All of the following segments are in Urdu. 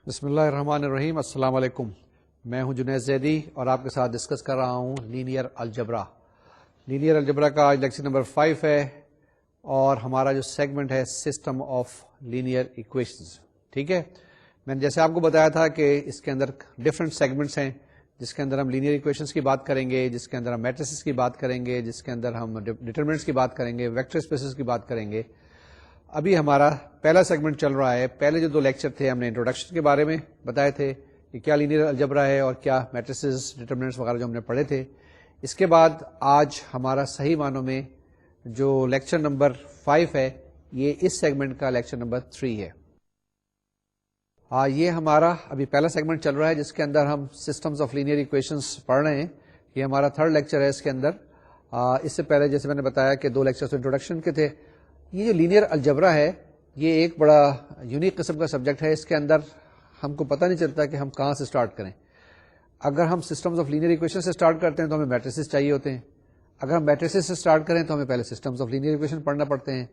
بسم اللہ الرحمن الرحیم. السلام علیکم. میں ہوں جنید زیدی اور آپ کے ساتھ ڈسکس کر رہا ہوں لینئر الجبرا. لینئر الجبرا کا آج لیکچر نمبر 5 ہے اور ہمارا جو سیگمنٹ ہے سسٹم آف لینئر ایکویشنز. ٹھیک ہے, میں نے جیسے آپ کو بتایا تھا کہ اس کے اندر ڈفرینٹ سیگمنٹس ہیں جس کے اندر ہم لینئر ایکویشنز کی بات کریں گے, جس کے اندر ہم میٹریسز کی بات کریں گے, جس کے اندر ہم ڈٹرمنٹس کی بات کریں گے, ویکٹر اسپیسز کی بات کریں گے. ابھی ہمارا پہلا سیگمنٹ چل رہا ہے. پہلے جو 2 لیکچر تھے ہم نے انٹروڈکشن کے بارے میں بتائے تھے کہ کیا لینئر الجبرا ہے اور کیا میٹریسز, ڈٹرمنٹس وغیرہ جو ہم نے پڑھے تھے. اس کے بعد آج ہمارا صحیح معنوں میں جو لیکچر نمبر 5 ہے یہ اس سیگمنٹ کا لیکچر نمبر 3 ہے. یہ ہمارا ابھی پہلا سیگمنٹ چل رہا ہے جس کے اندر ہم سسٹمز آف لینئر ایکویشنز پڑھ رہے ہیں. یہ ہمارا 3rd لیکچر ہے. اس کے اندر اس سے پہلے جیسے میں نے بتایا کہ 2 لیکچرز انٹروڈکشن کے تھے. یہ جو لینئر الجبرا ہے یہ ایک بڑا یونیک قسم کا سبجیکٹ ہے. اس کے اندر ہم کو پتہ نہیں چلتا کہ ہم کہاں سے سٹارٹ کریں. اگر ہم سسٹمز آف لینئر ایکویشن سے سٹارٹ کرتے ہیں تو ہمیں میٹریسز چاہیے ہوتے ہیں. اگر ہم میٹریسز سے سٹارٹ کریں تو ہمیں پہلے سسٹمز آف لینئر ایکویشن پڑھنا پڑتے ہیں.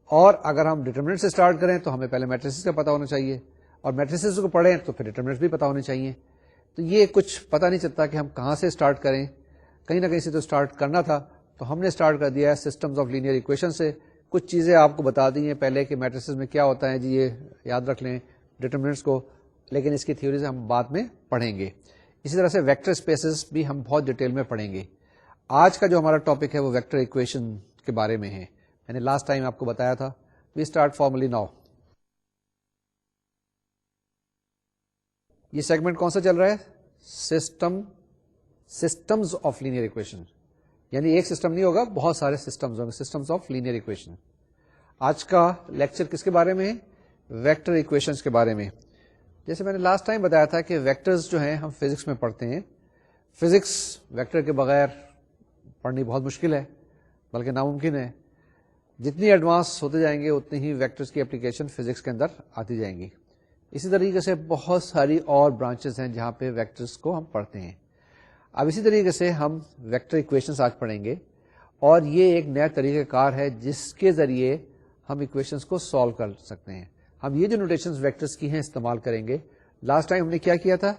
اور اگر ہم ڈٹرمنٹ سے سٹارٹ کریں تو ہمیں پہلے میٹریسز کا پتہ ہونا چاہیے, اور میٹریسز کو پڑھیں تو پھر ڈٹرمنٹس بھی پتہ ہونے چاہیے. تو یہ کچھ پتہ نہیں چلتا کہ ہم کہاں سے سٹارٹ کریں. کہیں نہ کہیں سے تو سٹارٹ کرنا تھا, تو ہم نے سٹارٹ کر دیا ہے سسٹمز آف لینئر ایکویشن سے. کچھ چیزیں آپ کو بتا دی ہیں پہلے کہ میٹریسز میں کیا ہوتا ہے, جی یہ یاد رکھ لیں ڈٹرمنٹس کو, لیکن اس کی تھیوریز ہم بعد میں پڑھیں گے. اسی طرح سے ویکٹر اسپیسز بھی ہم بہت ڈیٹیل میں پڑھیں گے. آج کا جو ہمارا ٹاپک ہے وہ ویکٹر ایکویشن کے بارے میں ہے. میں نے لاسٹ ٹائم آپ کو بتایا تھا. We start formally now. یہ سیگمنٹ کون سا چل رہا ہے؟ Systems of linear equation. یعنی ایک سسٹم نہیں ہوگا, بہت سارے سسٹمز ہوں گے, سسٹمز آف لینئر ایکویشن. آج کا لیکچر کس کے بارے میں ہے؟ ویکٹر ایکویشنز کے بارے میں. جیسے میں نے لاسٹ ٹائم بتایا تھا کہ ویکٹرز جو ہیں ہم فزکس میں پڑھتے ہیں. فزکس ویکٹر کے بغیر پڑھنی بہت مشکل ہے, بلکہ ناممکن ہے. جتنی ایڈوانس ہوتے جائیں گے اتنی ہی ویکٹرز کی اپلیکیشن فزکس کے اندر آتی جائیں گی. اسی طریقے سے بہت ساری اور برانچز ہیں جہاں پہ ویکٹرز کو ہم پڑھتے ہیں. اب اسی طریقے سے ہم ویکٹر ایکویشنز آج پڑھیں گے, اور یہ ایک نیا طریقہ کار ہے جس کے ذریعے ہم ایکویشنز کو سالو کر سکتے ہیں. ہم یہ جو نوٹیشنز ویکٹرز کی ہیں استعمال کریں گے. لاسٹ ٹائم ہم نے کیا کیا تھا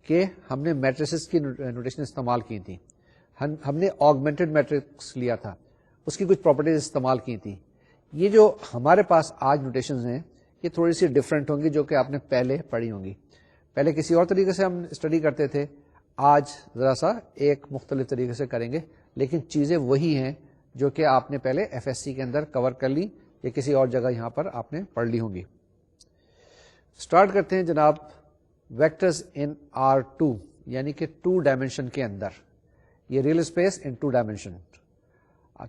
کہ ہم نے میٹریسز کی نوٹیشن استعمال کی تھی. ہم نے آگمنٹڈ میٹرکس لیا تھا, اس کی کچھ پراپرٹیز استعمال کی تھی. یہ جو ہمارے پاس آج نوٹیشنز ہیں یہ تھوڑی سی ڈفرینٹ ہوں گی جو کہ آپ نے پہلے پڑھی ہوں گی. پہلے کسی اور طریقے سے ہم اسٹڈی کرتے تھے, آج ذرا سا ایک مختلف طریقے سے کریں گے, لیکن چیزیں وہی ہیں جو کہ آپ نے پہلے ایف ایس سی کے اندر کور کر لی یا کسی اور جگہ یہاں پر آپ نے پڑھ لی ہوں گی. سٹارٹ کرتے ہیں جناب. ویکٹرز ان R2 یعنی کہ 2 ڈائمینشن کے اندر. یہ ریئل اسپیس ان 2 ڈائمینشن.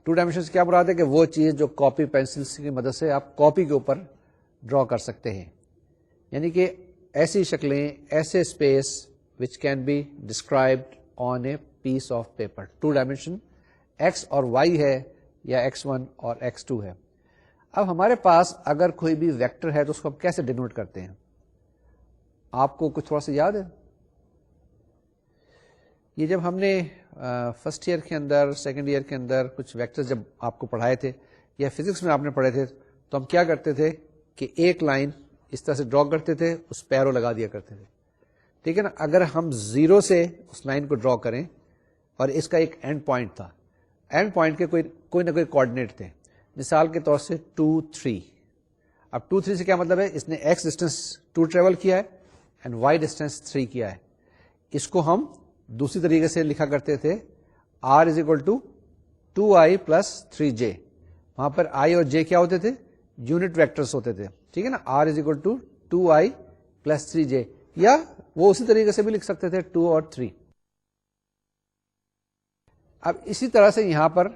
2 ڈائمینشن سے کیا مراد ہے کہ وہ چیز جو کاپی پینسل کی مدد سے آپ کاپی کے اوپر ڈرا کر سکتے ہیں. یعنی کہ ایسی شکلیں, ایسے space which can be described on a piece of paper. 2 dimension x اور y ہے یا x1 اور x2 ہے. اب ہمارے پاس اگر کوئی بھی ویکٹر ہے تو اس کو ہم کیسے ڈینوٹ کرتے ہیں؟ آپ کو کچھ تھوڑا سا یاد ہے؟ یہ جب ہم نے فرسٹ ایئر کے اندر, سیکنڈ ایئر کے اندر کچھ ویکٹرز جب آپ کو پڑھائے تھے یا فزکس میں آپ نے پڑھے تھے, تو ہم کیا کرتے تھے کہ ایک لائن اس طرح سے ڈرا کرتے تھے, اس پیرو لگا دیا کرتے تھے. ٹھیک ہے نا. اگر ہم 0 سے اس لائن کو ڈرا کریں اور اس کا ایک اینڈ پوائنٹ تھا, اینڈ پوائنٹ کے کوئی نہ کوئی کوآرڈینیٹ تھے, مثال کے طور سے 2 3. اب 2 3 سے کیا مطلب ہے؟ اس نے x ڈسٹینس 2 ٹریول کیا ہے اینڈ y ڈسٹینس 3 کیا ہے. اس کو ہم دوسری طریقے سے لکھا کرتے تھے r is equal to 2i plus 3j. وہاں پر i اور j کیا ہوتے تھے؟ یونٹ ویکٹرز ہوتے تھے. ٹھیک ہے نا. r is equal to 2i plus 3j, یا وہ اسی طریقے سے بھی لکھ سکتے تھے 2 اور 3. اب اسی طرح سے یہاں پر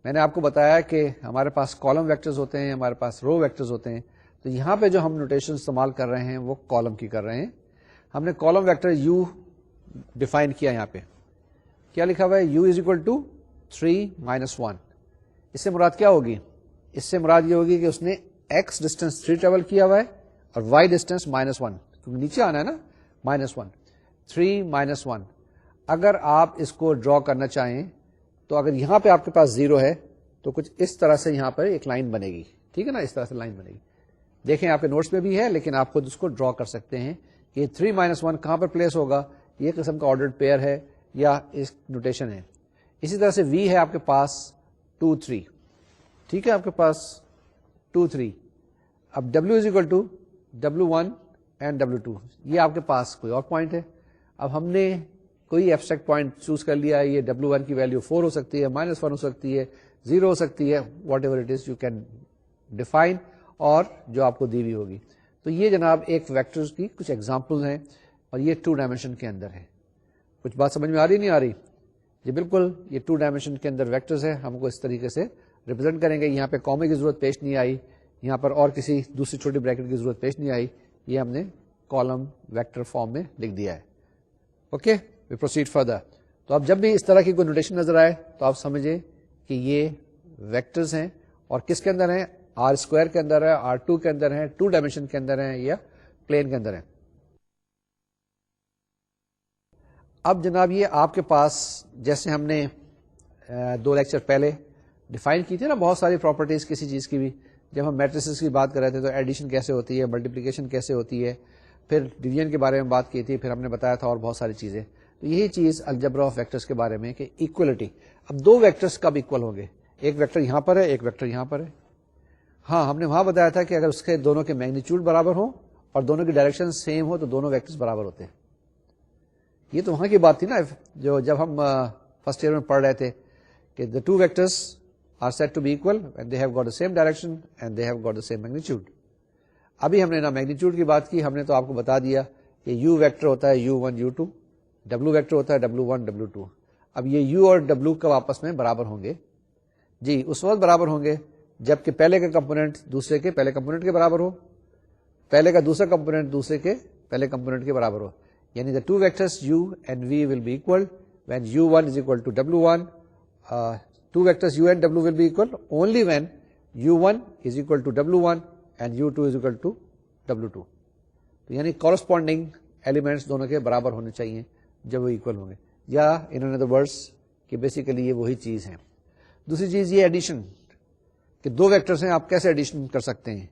میں نے آپ کو بتایا کہ ہمارے پاس کالم ویکٹرز ہوتے ہیں, ہمارے پاس رو ویکٹرز ہوتے ہیں. تو یہاں پہ جو ہم نوٹیشن استعمال کر رہے ہیں وہ کالم کی کر رہے ہیں. ہم نے کالم ویکٹر u ڈیفائن کیا. یہاں پہ کیا لکھا ہوا ہے؟ u is equal to 3 - 1. اس سے مراد کیا ہوگی؟ اس سے مراد یہ ہوگی کہ اس نے x ڈسٹینس 3 ٹریول کیا ہوا ہے اور y ڈسٹینس -1, کیونکہ نیچے آنا ہے نا, -1. 3 - 1. اگر آپ اس کو ڈرا کرنا چاہیں تو اگر یہاں پہ آپ کے پاس 0 ہے تو کچھ اس طرح سے یہاں پر ایک لائن بنے گی. ٹھیک ہے نا, اس طرح سے لائن بنے گی. دیکھیں آپ کے نوٹس میں بھی ہے, لیکن آپ خود اس کو ڈرا کر سکتے ہیں کہ 3 - 1 کہاں پر پلیس ہوگا, یہ قسم کا آرڈرڈ پیئر ہے یا اس نوٹیشن ہے. اسی طرح سے وی ہے آپ کے پاس 2 3, ٹھیک ہے, آپ کے پاس 2 3. اب W is equal to W1 and W2, یہ آپ کے پاس کوئی اور پوائنٹ ہے. اب ہم نے کوئی ایبسٹریکٹ پوائنٹ چوز کر لیا, یہ W1 کی ویلو 4 ہو سکتی ہے, -1 ہو سکتی ہے, 0 ہو سکتی ہے, what ever it is you can define, اور جو آپ کو دی ہوئی ہوگی. تو یہ جناب ایک ویکٹرز کی کچھ ایگزامپل ہیں, اور یہ 2 ڈائمینشن کے اندر ہے. کچھ بات سمجھ میں آ رہی نہیں آ رہی؟ یہ بالکل یہ 2 ڈائمینشن کے اندر ویکٹرز ہیں, ہم کو اس طریقے سے ریپرزینٹ کریں گے. یہاں پہ کامے کی ضرورت پیش نہیں آئی, یہاں پر اور کسی دوسری چھوٹی بریکٹ کی ضرورت پیش نہیں آئی, یہ ہم نے کالم ویکٹر فارم میں لکھ دیا ہے. Okay, we proceed further. تو اب جب بھی اس طرح کی کوئی نوٹیشن نظر آئے تو آپ سمجھیں کہ یہ ویکٹرز ہیں, اور کس کے اندر ہیں, R² کے اندر ہے, R2 کے اندر ہیں, 2 ڈائمینشن کے اندر ہیں, یا پلین کے اندر ہیں. اب جناب یہ آپ کے پاس جیسے ہم نے 2 لیکچر پہلے ڈیفائن کی تھی نا بہت ساری پراپرٹیز کسی چیز کی بھی, جب ہم میٹریسز کی بات کر رہے تھے تو ایڈیشن کیسے ہوتی ہے, ملٹیپلیکیشن کیسے ہوتی ہے, پھر ڈویژن کے بارے میں بات کی تھی, پھر ہم نے بتایا تھا اور بہت ساری چیزیں. تو یہی چیز الجبرا آف ویکٹرز کے بارے میں کہ ایکولیٹی. اب 2 ویکٹرز کب ایکول ہوں گے, ایک ویکٹر یہاں پر ہے, ایک ویکٹر یہاں پر ہے. ہاں, ہم نے وہاں بتایا تھا کہ اگر اس کے دونوں کے میگنیچیوڈ برابر ہوں اور دونوں کی ڈائریکشن سیم ہو تو دونوں ویکٹرز برابر ہوتے ہیں. یہ تو وہاں کی بات تھی نا, جو جب ہم فرسٹ ایئر میں پڑھ رہے تھے کہ the 2 vectors are said to be equal when they have got the same direction and they have got the same magnitude. ابھی ہم نے نا میگنیچیوڈ کی بات کی, ہم نے تو آپ کو بتا دیا کہ U ویکٹر ہوتا ہے U1 U2, W ویکٹر ہوتا ہے W1 W2. اب یہ U اور W کب آپس میں برابر ہوں گے؟ جی اس وقت برابر ہوں گے جبکہ پہلے کا کمپونیٹ دوسرے کے پہلے کمپونیٹ کے برابر ہو, پہلے کا دوسرا کمپونیٹ دوسرے کے پہلے کمپونیٹ کے برابر ہو. یعنی the 2 vectors U and V will be equal when U1 is equal to W1. 2 vectors U and W will be equal only when U1 is equal to W1 and U2 is equal to W2. تو یعنی corresponding elements دونوں کے برابر ہونے چاہیے جب وہ equal ہوں گے, یا in another words کہ بیسیکلی یہ وہی چیز ہے. دوسری چیز یہ ایڈیشن, کہ 2 ویکٹرز ہیں, آپ کیسے ایڈیشن کر سکتے ہیں.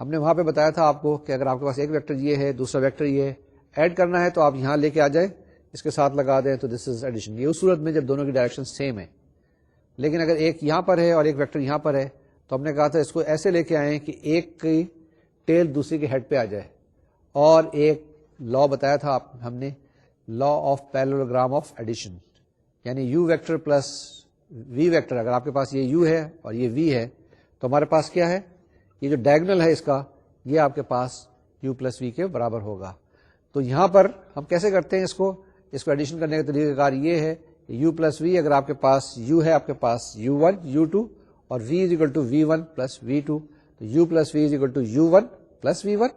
ہم نے وہاں پہ بتایا تھا آپ کو کہ اگر آپ کے پاس ایک ویکٹر یہ ہے, دوسرا ویکٹر یہ ہے, ایڈ کرنا ہے تو آپ یہاں لے کے آ جائیں, اس کے ساتھ لگا دیں, تو دس از ایڈیشن. یہ اس صورت میں جب دونوں کی ڈائریکشن سیم ہے. لیکن اگر ایک یہاں پر ہے اور ایک ویکٹر یہاں پر ہے تو ہم نے کہا تھا اس کو ایسے لے کے آئیں کہ ایک کی ٹیل دوسری کے ہیڈ پہ آ جائے. اور ایک لا بتایا تھا ہم نے, لا آف پیرالوگرام آف ایڈیشن, یعنی you vector plus V vector. اگر آپ کے پاس یہ یو ہے اور یہ وی ہے تو ہمارے پاس کیا ہے, یہ جو ڈائگنل ہے اس کا, یہ آپ کے پاس یو پلس وی کے برابر ہوگا. تو یہاں پر ہم کیسے کرتے ہیں اس کو ایڈیشن کرنے کا طریقہ کار یہ ہے, یو پلس وی, اگر آپ کے پاس یو ہے آپ کے پاس U1 U2 اور V is equal to V1 plus V2, تو U plus V is equal to U1 plus V1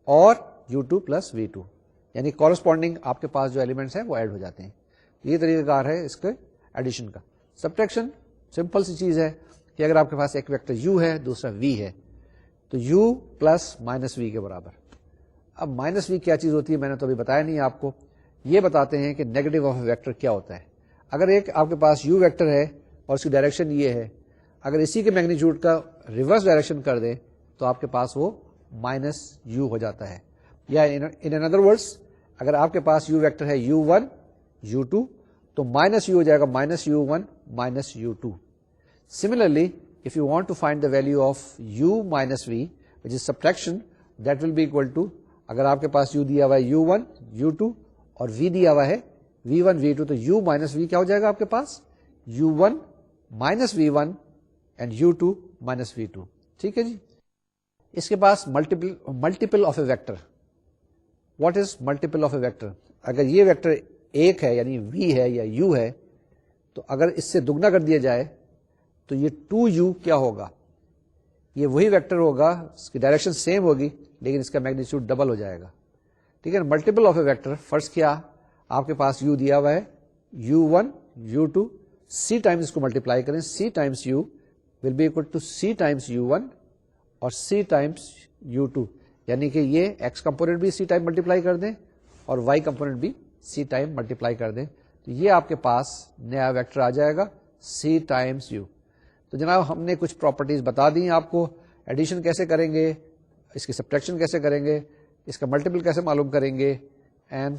اور U2 پلس V2, یعنی کورسپونڈنگ آپ کے پاس جو ایلیمنٹس ہیں وہ ایڈ ہو جاتے ہیں. یہ طریقہ کار ہے اس کے ایڈیشن کا. سبٹریکشن سمپل سی چیز ہے کہ اگر آپ کے پاس ایک ویکٹر U ہے دوسرا V ہے تو U پلس مائنس وی کے برابر. اب مائنس وی کیا چیز ہوتی ہے میں نے تو ابھی بتایا نہیں آپ کو. یہ بتاتے ہیں کہ نیگیٹو آف ویکٹر کیا ہوتا ہے. اگر ایک آپ کے پاس U ویکٹر ہے اور اس کی ڈائریکشن یہ ہے, اگر اسی کے میگنیچیوڈ کا ریورس ڈائریکشن کر دیں تو آپ کے پاس وہ مائنس U ہو جاتا ہے. یا ان ادر ورڈس اگر آپ کے پاس U ویکٹر ہے U1 U2 تو مائنس U ہو جائے گا minus U1 minus U2. Similarly, if you want to find the value of U minus V, which is subtraction, that will be equal to, اگر آپ کے پاس U دیا ہوا ہے U1 U2 اور V دیا ہوا ہے V1 V2, تو U minus V کیا ہو جائے گا آپ کے پاس U1 minus V1 and U2 minus V2. ٹھیک ہے جی. اس کے پاس multiple of a vector. What is multiple of a vector? اگر یہ ویکٹر ایک ہے یعنی V ہے یا U ہے تو اگر اس سے دگنا کر دیا جائے تو یہ 2U کیا ہوگا, یہ وہی ویکٹر ہوگا, اس کی ڈائریکشن سیم ہوگی لیکن اس کا میگنیچیوڈ ڈبل ہو جائے گا. ٹھیک ہے. ملٹیپل آف اے ویکٹر, فرض کیا آپ کے پاس U دیا ہوا ہے U1 U2, C ٹائمز اس کو ملٹیپلائی کریں, C times U will be equal to C times U1 اور C ٹائمز U2, یعنی کہ یہ X کمپونیٹ بھی C ٹائم ملٹیپلائی کر دیں اور Y کمپونیٹ بھی C ٹائم ملٹیپلائی کر دیں, تو یہ آپ کے پاس نیا ویکٹر آ جائے گا C ٹائمز U. تو جناب ہم نے کچھ پراپرٹیز بتا دی آپ کو. ایڈیشن کیسے کریں گے, اس کی سبٹریکشن کیسے کریں گے, اس کا ملٹیپل کیسے معلوم کریں گے این،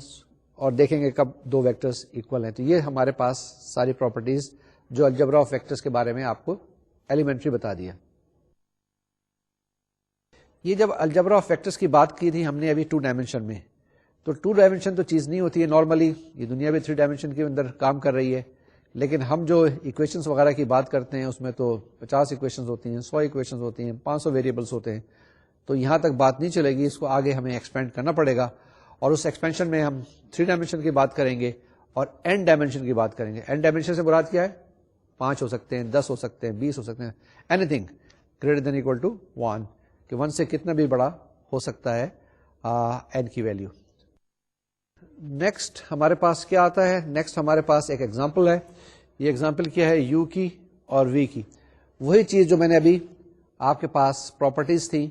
اور دیکھیں گے کب دو ویکٹرز اکول ہیں. تو یہ ہمارے پاس ساری پراپرٹیز جو الجبرا آف ویکٹرز کے بارے میں آپ کو ایلیمنٹری بتا دیا. یہ جب الجبرا آف ویکٹرز کی بات کی تھی ہم نے ابھی 2 ڈائمینشن میں، تو 2 ڈائمینشن تو چیز نہیں ہوتی ہے نارملی، یہ دنیا بھی 3 ڈائمینشن کے اندر کام کر رہی ہے، لیکن ہم جو ایکویشنز وغیرہ کی بات کرتے ہیں اس میں تو 50 ایکویشنز ہوتی ہیں، 100 ایکویشنز ہوتی ہیں، 500 ویریبلس ہوتے ہیں. تو یہاں تک بات نہیں چلے گی، اس کو آگے ہمیں ایکسپینڈ کرنا پڑے گا، اور اس ایکسپینشن میں ہم 3 ڈائمینشن کی بات کریں گے اور n ڈائمینشن کی بات کریں گے. n ڈائمینشن سے مراد کیا ہے؟ 5 ہو سکتے ہیں، 10 ہو سکتے ہیں، 20 ہو سکتے ہیں، anything greater than equal to 1، کہ 1 سے کتنا بھی بڑا ہو سکتا ہے n کی ویلیو. نیکسٹ ہمارے پاس کیا آتا ہے؟ نیکسٹ ہمارے پاس ایک ایگزامپل ہے. یہ ایگزامپل کیا ہے؟ u کی اور v کی. وہی چیز جو میں نے ابھی آپ کے پاس پراپرٹیز تھیں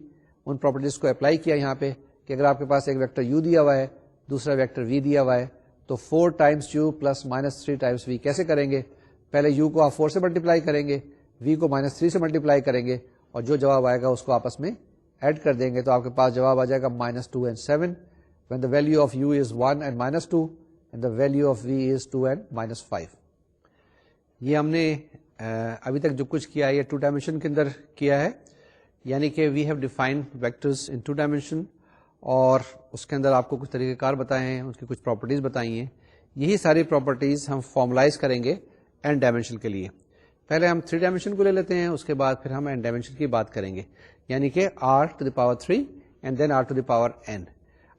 ان پراپرٹیز کو اپلائی کیا یہاں پہ، کہ اگر آپ کے پاس ایک ویکٹر u دیا ہوا ہے، دوسرا ویکٹر v دیا ہوا ہے، تو 4 Times u plus -3 Times v کیسے کریں گے؟ پہلے u کو آپ 4 سے ملٹیپلائی کریں گے، v کو -3 سے ملٹیپلائی کریں گے، اور جو جواب آئے گا اس کو آپس میں ایڈ کر دیں گے، تو آپ کے پاس جواب آ جائے گا -2 and 7 when the value of u is 1 and -2 and the value of v is 2 and -5. یہ ہم نے ابھی تک جو کچھ کیا ہے یہ 2 ڈائمینشن کے اندر کیا ہے، یعنی کہ we have defined vectors in 2 dimension, اور اس کے اندر آپ کو کچھ طریقہ کار بتائے ہیں، اس کی کچھ پراپرٹیز بتائی ہیں. یہی ساری پراپرٹیز ہم فارملائز کریں گے n ڈائمینشن کے لیے. پہلے ہم 3 ڈائمینشن کو لے لیتے ہیں، اس کے بعد پھر ہم n ڈائمینشن کی بات کریں گے، یعنی کہ r⁻³ and then r⁻n.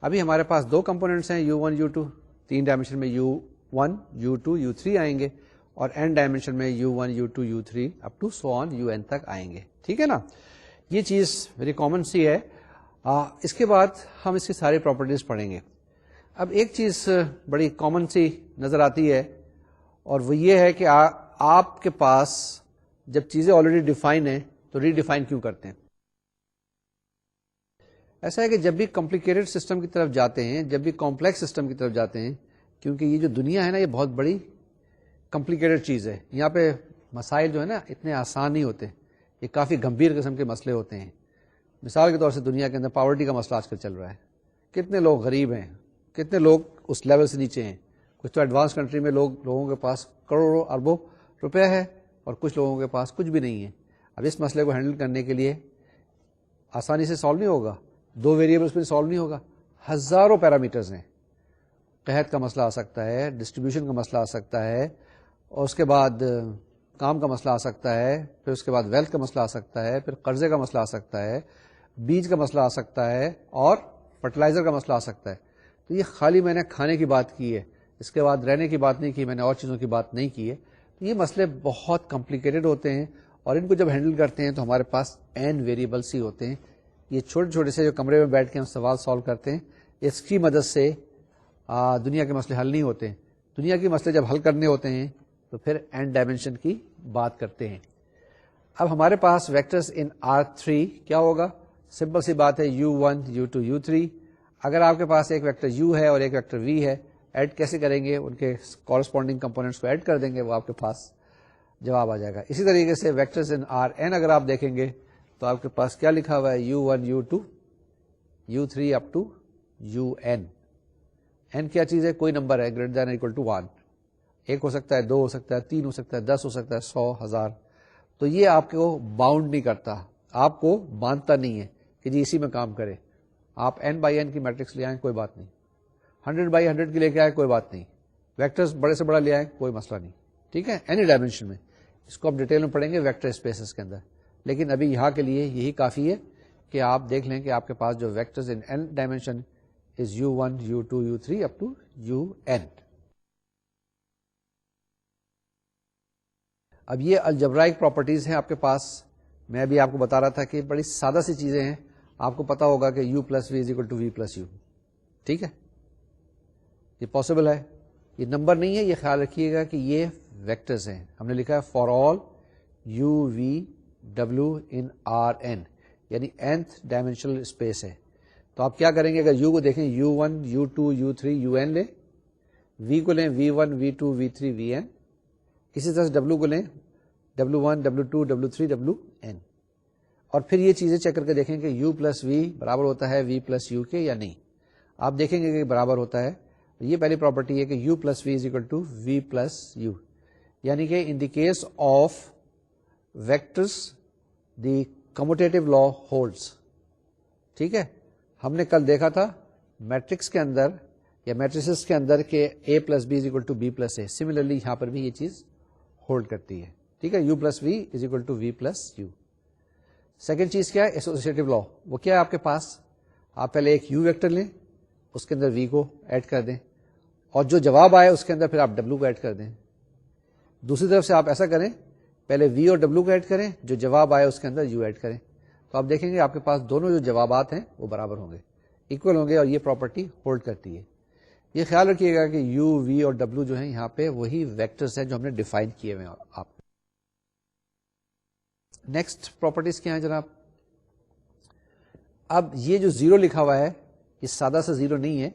ابھی ہمارے پاس 2 کمپوننٹس ہیں u1 u2، 3 ڈائمینشن میں u1 u2 u3 آئیں گے، اور n ڈائمینشن میں u1 u2 u3 up to so on un تک آئیں گے. ٹھیک ہے نا؟ یہ چیز ویری کامن سی ہے. اس کے بعد ہم اس کی ساری پراپرٹیز پڑھیں گے. اب ایک چیز بڑی کامن سی نظر آتی ہے، اور وہ یہ ہے کہ آپ کے پاس جب چیزیں آلریڈی ڈیفائن ہیں تو ری ڈیفائن کیوں کرتے ہیں؟ ایسا ہے کہ جب بھی کمپلیکیٹڈ سسٹم کی طرف جاتے ہیں، جب بھی کمپلیکس سسٹم کی طرف جاتے ہیں، کیونکہ یہ جو دنیا ہے نا یہ بہت بڑی کمپلیکیٹڈ چیز ہے، یہاں پہ مسائل جو ہے نا اتنے آسان نہیں ہوتے، یہ کافی گمبھیر قسم کے مسئلے ہوتے ہیں. مثال کے طور سے دنیا کے اندر پاورٹی کا مسئلہ آج کل چل رہا ہے، کتنے لوگ غریب ہیں، کتنے لوگ اس لیول سے نیچے ہیں. کچھ تو ایڈوانس کنٹری میں لوگوں کے پاس کروڑوں اربوں روپے ہے، اور کچھ لوگوں کے پاس کچھ بھی نہیں ہے. اب اس مسئلے کو ہینڈل کرنے کے لیے آسانی سے سالو نہیں ہوگا، 2 ویریبلس پہ سالو نہیں ہوگا، ہزاروں پیرامیٹرز ہیں. قحط کا مسئلہ آ سکتا ہے، ڈسٹریبیوشن کا مسئلہ آ سکتا ہے، اور اس کے بعد کام کا مسئلہ آ سکتا ہے، پھر اس کے بعد ویلتھ کا مسئلہ آ سکتا ہے، پھر قرضے کا مسئلہ آ سکتا ہے، بیج کا مسئلہ آ سکتا ہے، اور فرٹیلائزر کا مسئلہ آ سکتا ہے. تو یہ خالی میں نے کھانے کی بات کی ہے، اس کے بعد رہنے کی بات نہیں کی، میں نے اور چیزوں کی بات نہیں کی ہے. تو یہ مسئلے بہت کمپلیکیٹڈ ہوتے ہیں، اور ان کو جب ہینڈل کرتے ہیں تو ہمارے پاس n ویریبلس ہی ہوتے ہیں. یہ چھوٹے چھوٹے سے جو کمرے میں بیٹھ کے ہم سوال سالو کرتے ہیں، اس کی مدد سے دنیا کے مسئلے حل نہیں ہوتے. دنیا کے مسئلے جب حل کرنے ہوتے ہیں تو پھر n ڈائمینشن کی بات کرتے ہیں. اب ہمارے پاس ویکٹرز ان R3 کیا ہوگا؟ سمپل سی بات ہے u1 u2 u3. اگر آپ کے پاس ایک ویکٹر u ہے اور ایک ویکٹر v ہے، ایڈ کیسے کریں گے؟ ان کے کورسپونڈنگ کمپوننٹس کو ایڈ کر دیں گے، وہ آپ کے پاس جواب آ جائے گا. اسی طریقے سے ویکٹرز ان Rn اگر آپ دیکھیں گے تو آپ کے پاس کیا لکھا ہوا ہے؟ u1 u2 u3 up to un. n کیا چیز ہے؟ کوئی نمبر ہے گریٹر دین اکول ٹو 1. 1 ہو سکتا ہے، 2 ہو سکتا ہے، 3 ہو سکتا ہے، 10 ہو سکتا ہے، 100 1000. تو یہ آپ کو باؤنڈ نہیں کرتا، آپ کو باندھتا نہیں ہے کہ جی اسی میں کام کرے. آپ n/n کی میٹرکس لے آئیں کوئی بات نہیں، 100/100 کی لے کے آئے کوئی بات نہیں، ویکٹرز بڑے سے بڑا لے آئیں کوئی مسئلہ نہیں. ٹھیک ہے، اینی ڈائمینشن میں. اس کو آپ ڈیٹیل میں پڑھیں گے ویکٹر اسپیسز کے اندر، لیکن ابھی یہاں کے لیے یہی کافی ہے کہ آپ دیکھ لیں کہ آپ کے پاس جو vectors in n dimension is u1 u2 u3 up to un. اب یہ الجبرائک پراپرٹیز ہیں آپ کے پاس. میں بھی آپ کو بتا رہا تھا کہ بڑی سادہ سی چیزیں ہیں، آپ کو پتا ہوگا کہ u plus v is equal to v plus u. ٹھیک ہے، یہ پاسبل ہے، یہ نمبر نہیں ہے، یہ خیال رکھیے گا کہ یہ ویکٹرز ہیں. ہم نے لکھا ہے for all u v w in Rn، یعنی nth ڈائمینشنل اسپیس ہے. تو آپ کیا کریں گے؟ اگر u کو دیکھیں u1 u2 u3 un لیں، v کو لیں v1 v2 v3 vn، اسی طرح سے w کو لیں w1 w2 w3 wn، اور پھر یہ چیزیں چیک کر کے دیکھیں کہ u plus v برابر ہوتا ہے v plus u کے یا نہیں. آپ دیکھیں گے کہ برابر ہوتا ہے. یہ پہلی پراپرٹی ہے کہ u plus V is equal to V plus U, یعنی کہ in the case of vectors the commutative law holds. ٹھیک ہے, ہم نے کل دیکھا تھا میٹرکس کے اندر یا میٹریسز کے اندر کہ a plus B is equal to B plus A. Similarly یہاں پر بھی یہ چیز ہولڈ کرتی ہے. ٹھیک ہے, U plus V is equal to V plus U. Second چیز کیا ہے, ایسوسیٹیو لا. وہ کیا ہے آپ کے پاس, آپ پہلے ایک یو ویکٹر لیں, اس کے اندر وی کو ایڈ کر دیں, اور جو جواب آئے اس کے اندر پھر آپ ڈبلو کو ایڈ کر دیں. دوسری طرف سے آپ ایسا کریں, پہلے وی اور ڈبلو کو ایڈ کریں, جو جواب آئے اس کے اندر یو ایڈ کریں. تو آپ دیکھیں گے آپ کے پاس دونوں جو جوابات ہیں وہ برابر ہوں گے, اکول ہوں گے, اور یہ پراپرٹی ہولڈ کرتی ہے. یہ خیال رکھیے گا کہ یو, وی اور ڈبلو جو ہیں یہاں پہ وہی ویکٹرز ہیں جو ہم نے ڈیفائن کیے ہوئے ہیں. آپ نیکسٹ پراپرٹیز کیا ہیں جناب؟ اب یہ جو زیرو لکھا ہوا ہے یہ سادہ سا زیرو نہیں ہے,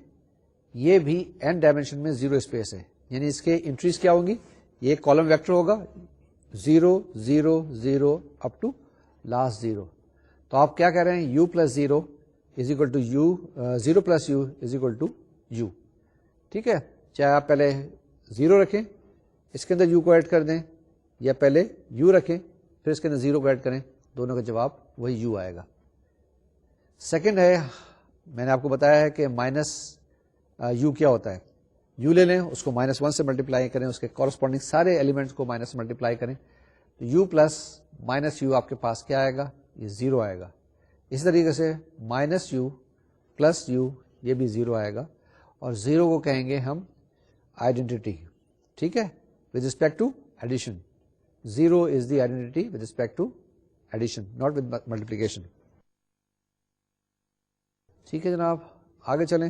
یہ بھی n ڈائمینشن میں زیرو اسپیس ہے. یعنی اس کے انٹریز کیا ہوں گی, یہ ایک کالم ویکٹر ہوگا 0 0 0 اپ ٹو لاسٹ 0. تو آپ کیا کہہ رہے ہیں, u plus 0 is equal to U, 0 plus U is equal to U. ٹھیک ہے, چاہے آپ پہلے 0 رکھیں, اس کے اندر u کو ایڈ کر دیں, یا پہلے u رکھیں پھر اس کے اندر 0 کو ایڈ کریں, دونوں کا جواب وہی u آئے گا. سیکنڈ ہے, میں نے آپ کو بتایا ہے کہ مائنس یو کیا ہوتا ہے. یو لے لیں, اس کو -1 سے ملٹیپلائی کریں, اس کے کورسپونڈنگ سارے ایلیمنٹس کو مائنس سے ملٹیپلائی کریں, تو یو پلس مائنس یو آپ کے پاس کیا آئے گا, یہ 0 آئے گا. اسی طریقے سے مائنس یو پلس یو, یہ بھی 0 آئے گا, اور 0 کو کہیں گے ہم آئیڈینٹی. ٹھیک ہے, with respect to addition. 0 is the identity with respect to addition, not with multiplication. ٹھیک ہے جناب, آگے چلیں.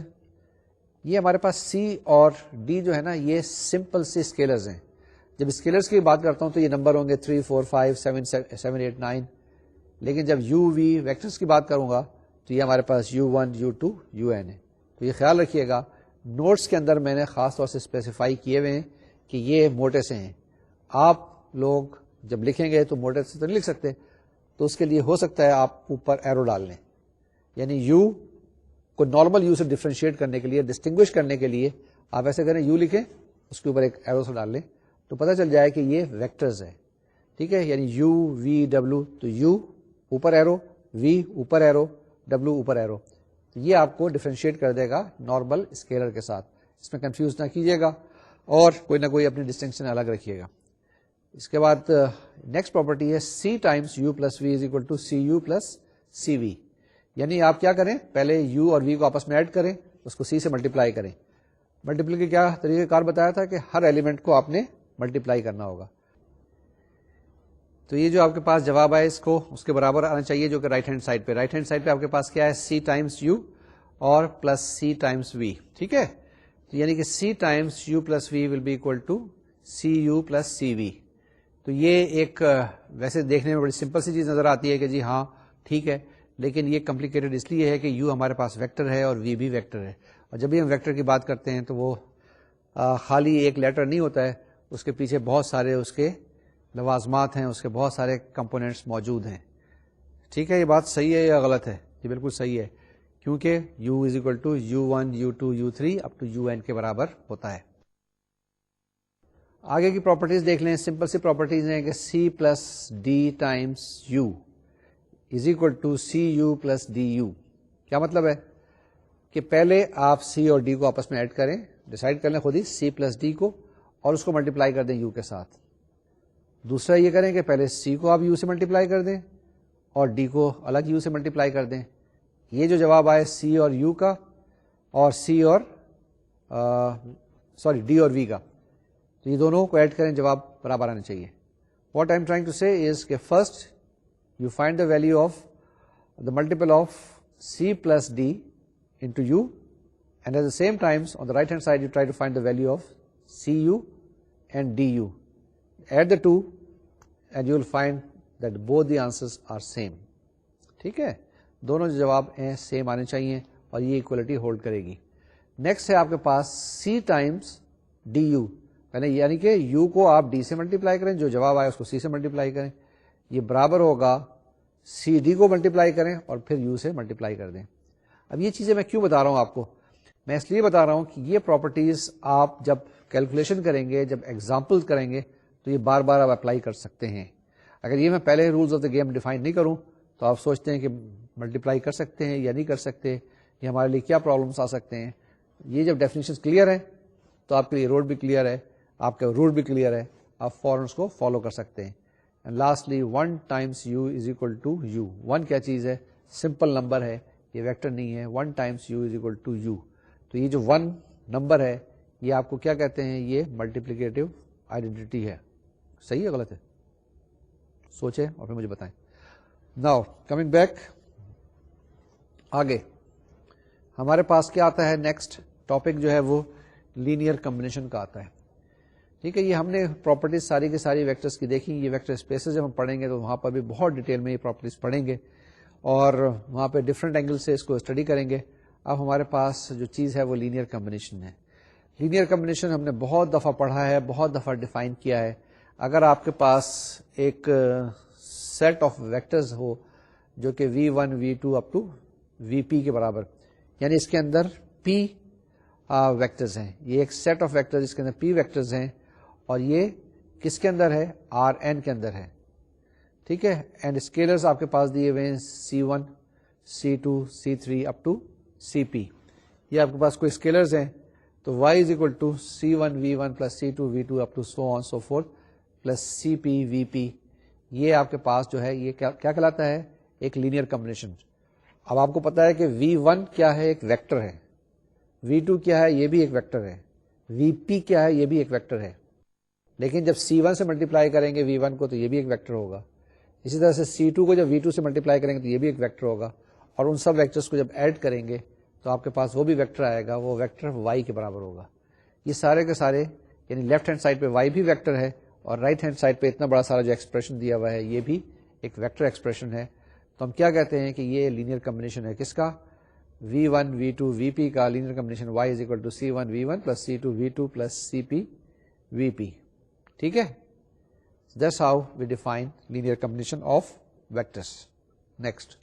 یہ ہمارے پاس سی اور ڈی جو ہے نا, یہ سمپل سی اسکیلرز ہیں. جب اسکیلرز کی بات کرتا ہوں تو یہ نمبر ہوں گے 3 4 5 7 8 9. لیکن جب یو وی ویکٹرز کی بات کروں گا تو یہ ہمارے پاس U1 U2 UN ہے. تو یہ خیال رکھیے گا, نوٹس کے اندر میں نے خاص طور سے اسپیسیفائی کیے ہوئے ہیں کہ یہ موٹے سے ہیں. آپ لوگ جب لکھیں گے تو موٹے سے تو نہیں لکھ سکتے, تو اس کے لیے ہو سکتا ہے آپ اوپر ایرو ڈال لیں. یعنی یو کو نارمل یو سے ڈفرینشیٹ کرنے کے لیے, ڈسٹنگوش کرنے کے لیے آپ ایسے کریں, یو لکھیں, اس کے اوپر ایک ایرو سے ڈال لیں, تو پتہ چل جائے کہ یہ ویکٹرز ہے. ٹھیک ہے, یعنی یو وی ڈبلو, تو یو اوپر ایرو, وی اوپر ایرو, ڈبلو اوپر ایرو. تو یہ آپ کو ڈفرینشیٹ کر دے گا نارمل اسکیلر کے ساتھ. اس میں کنفیوز نہ کیجیے گا, اور کوئی نہ کوئی اپنی ڈسٹنکشن الگ رکھیے گا. اس کے بعد نیکسٹ پراپرٹی ہے C times U plus V is equal to C U plus C V. یعنی آپ کیا کریں, پہلے یو اور وی کو آپس میں ایڈ کریں, اس کو سی سے ملٹیپلائی کریں. ملٹیپلائی کے کیا طریقہ کار بتایا تھا کہ ہر ایلیمنٹ کو آپ نے ملٹیپلائی کرنا ہوگا. تو یہ جو آپ کے پاس جواب ہے اس کو اس کے برابر آنا چاہیے, جو کہ رائٹ ہینڈ سائڈ پہ. رائٹ ہینڈ سائڈ پہ آپ کے پاس کیا ہے, سی ٹائمس یو اور پلس سی ٹائمس وی. ٹھیک ہے, تو یعنی کہ C times U plus V will be equal to C U plus C V. تو یہ ایک ویسے دیکھنے میں بڑی سمپل سی چیز نظر آتی ہے کہ جی ہاں ٹھیک ہے, لیکن یہ کمپلیکیٹڈ اس لیے ہے کہ یو ہمارے پاس ویکٹر ہے اور وی بھی ویکٹر ہے. اور جب بھی ہم ویکٹر کی بات کرتے ہیں تو وہ خالی ایک لیٹر نہیں ہوتا ہے, اس کے پیچھے بہت سارے اس کے لوازمات ہیں, اس کے بہت سارے کمپوننٹس موجود ہیں. ٹھیک ہے, یہ بات صحیح ہے یا غلط ہے؟ یہ بالکل صحیح ہے, کیونکہ u is equal to U1 U2 U3 up to UN کے برابر ہوتا ہے. آگے کی پراپرٹیز دیکھ لیں. سمپل سی پراپرٹیز ہیں کہ C plus D times U is equal to C U plus D U. کیا مطلب ہے کہ پہلے آپ سی اور ڈی کو آپس میں ایڈ کریں, ڈیسائیڈ کر لیں خود ہی سی پلس ڈی کو, اور اس کو ملٹیپلائی کر دیں یو کے ساتھ. دوسرا یہ کریں کہ پہلے سی کو آپ یو سے ملٹیپلائی کر دیں اور ڈی کو الگ یو سے ملٹیپلائی کر دیں. یہ جو جواب آئے سی اور یو کا, اور سی اور ڈی اور وی کا, تو یہ دونوں کو ایڈ کریں, جواب برابر آنا چاہیے. What I am trying to say is کہ first you find the value of the multiple of C plus D into U, and at the same times on the right hand side you try to find the value of CU and DU. Add the two and you will find that both the answers are same. ٹھیک ہے, دونوں جو جواب ہیں سیم آنے چاہیے اور یہ ایکولیٹی ہولڈ کرے گی. نیکسٹ ہے آپ کے پاس C ٹائمس ڈی یو. پہلے یعنی کہ U کو آپ D سے ملٹیپلائی کریں, جو جواب آئے اس کو C سے ملٹیپلائی کریں, یہ برابر ہوگا سی ڈی کو ملٹیپلائی کریں اور پھر یو سے ملٹیپلائی کر دیں. اب یہ چیزیں میں کیوں بتا رہا ہوں آپ کو, میں اس لیے بتا رہا ہوں کہ یہ پراپرٹیز آپ جب کیلکولیشن کریں گے, جب ایگزامپل کریں گے, تو یہ بار بار آپ اپلائی کر سکتے ہیں. اگر یہ میں پہلے rules of the game define نہیں کروں تو آپ سوچتے ہیں کہ ملٹیپلائی کر سکتے ہیں یا نہیں کر سکتے, یہ ہمارے لیے کیا پرابلمس آ سکتے ہیں. یہ جب ڈیفینیشن کلیئر ہے تو آپ کے لیے روڈ بھی کلیئر ہے, آپ کا رول بھی کلیئر ہے, آپ فوراً اس کو فالو کر سکتے ہیں. And lastly 1 times U is equal to U. 1 کیا چیز ہے؟ سمپل نمبر ہے, یہ ویکٹر نہیں ہے. 1 times U is equal to U. تو یہ جو 1 نمبر ہے یہ آپ کو کیا کہتے ہیں؟ یہ ملٹیپلیکیٹو آئیڈینٹی ہے. صحیح ہے غلط ہے؟ سوچیں اور پھر مجھے بتائیں. ناؤ کمنگ بیک, آگے ہمارے پاس کیا آتا ہے؟ نیکسٹ ٹاپک جو ہے وہ لینئر کمبینیشن کا آتا ہے. ٹھیک ہے, یہ ہم نے پراپرٹیز ساری کی ساری ویکٹرز کی دیکھی. یہ ویکٹر اسپیسز جب ہم پڑھیں گے تو وہاں پر بھی بہت ڈیٹیل میں یہ پراپرٹیز پڑھیں گے اور وہاں پہ ڈفرینٹ اینگل سے اس کو اسٹڈی کریں گے. اب ہمارے پاس جو چیز ہے وہ لینئر کمبینیشن ہے. لینئر کمبینیشن ہم نے بہت دفعہ پڑھا ہے, بہت دفعہ ڈیفائن کیا ہے. اگر آپ کے پاس ایک سیٹ آف ویکٹرز ہو جو کہ V1 V2 up to VP کے برابر, یعنی اس کے اندر P ویکٹرز ہیں, یہ ایک سیٹ آف ویکٹرز جس کے اندر P ویکٹرز ہیں اور یہ کس کے اندر ہے؟ Rn کے اندر ہے. ٹھیک ہے, اینڈ اسکیلرز آپ کے پاس دیے ہوئے ہیں C1 C2 C3 up to CP. یہ آپ کے پاس کوئی اسکیلرز ہیں تو y is equal to C1 V1 plus C2 V2 up to so on so forth plus CP VP. یہ آپ کے پاس جو ہے یہ کیا کہلاتا ہے؟ ایک لینئر کمبینیشن. اب آپ کو پتا ہے کہ V1 کیا ہے؟ ایک ویکٹر ہے. V2 کیا ہے؟ یہ بھی ایک ویکٹر ہے. VP کیا ہے؟ یہ بھی ایک ویکٹر ہے. لیکن جب C1 سے ملٹیپلائی کریں گے V1 کو تو یہ بھی ایک ویکٹر ہوگا. اسی طرح سے C2 کو جب V2 سے ملٹیپلائی کریں گے تو یہ بھی ایک ویکٹر ہوگا. اور ان سب ویکٹرز کو جب ایڈ کریں گے تو آپ کے پاس وہ بھی ویکٹر آئے گا, وہ ویکٹر y کے برابر ہوگا. یہ سارے کے سارے یعنی لیفٹ ہینڈ سائڈ پہ y بھی ویکٹر ہے اور رائٹ ہینڈ سائڈ پہ اتنا بڑا سارا جو ایکسپریشن دیا ہوا ہے یہ بھی ایک ویکٹر ایکسپریشن ہے. تو ہم کیا کہتے ہیں کہ یہ لینئر کمبینیشن ہے. کس کا؟ V1 V2 VP کا linear combination y is equal to C1 V1 plus C2 V2 plus CP VP. ٹھیک ہے, that's how we define linear combination of vectors. Next,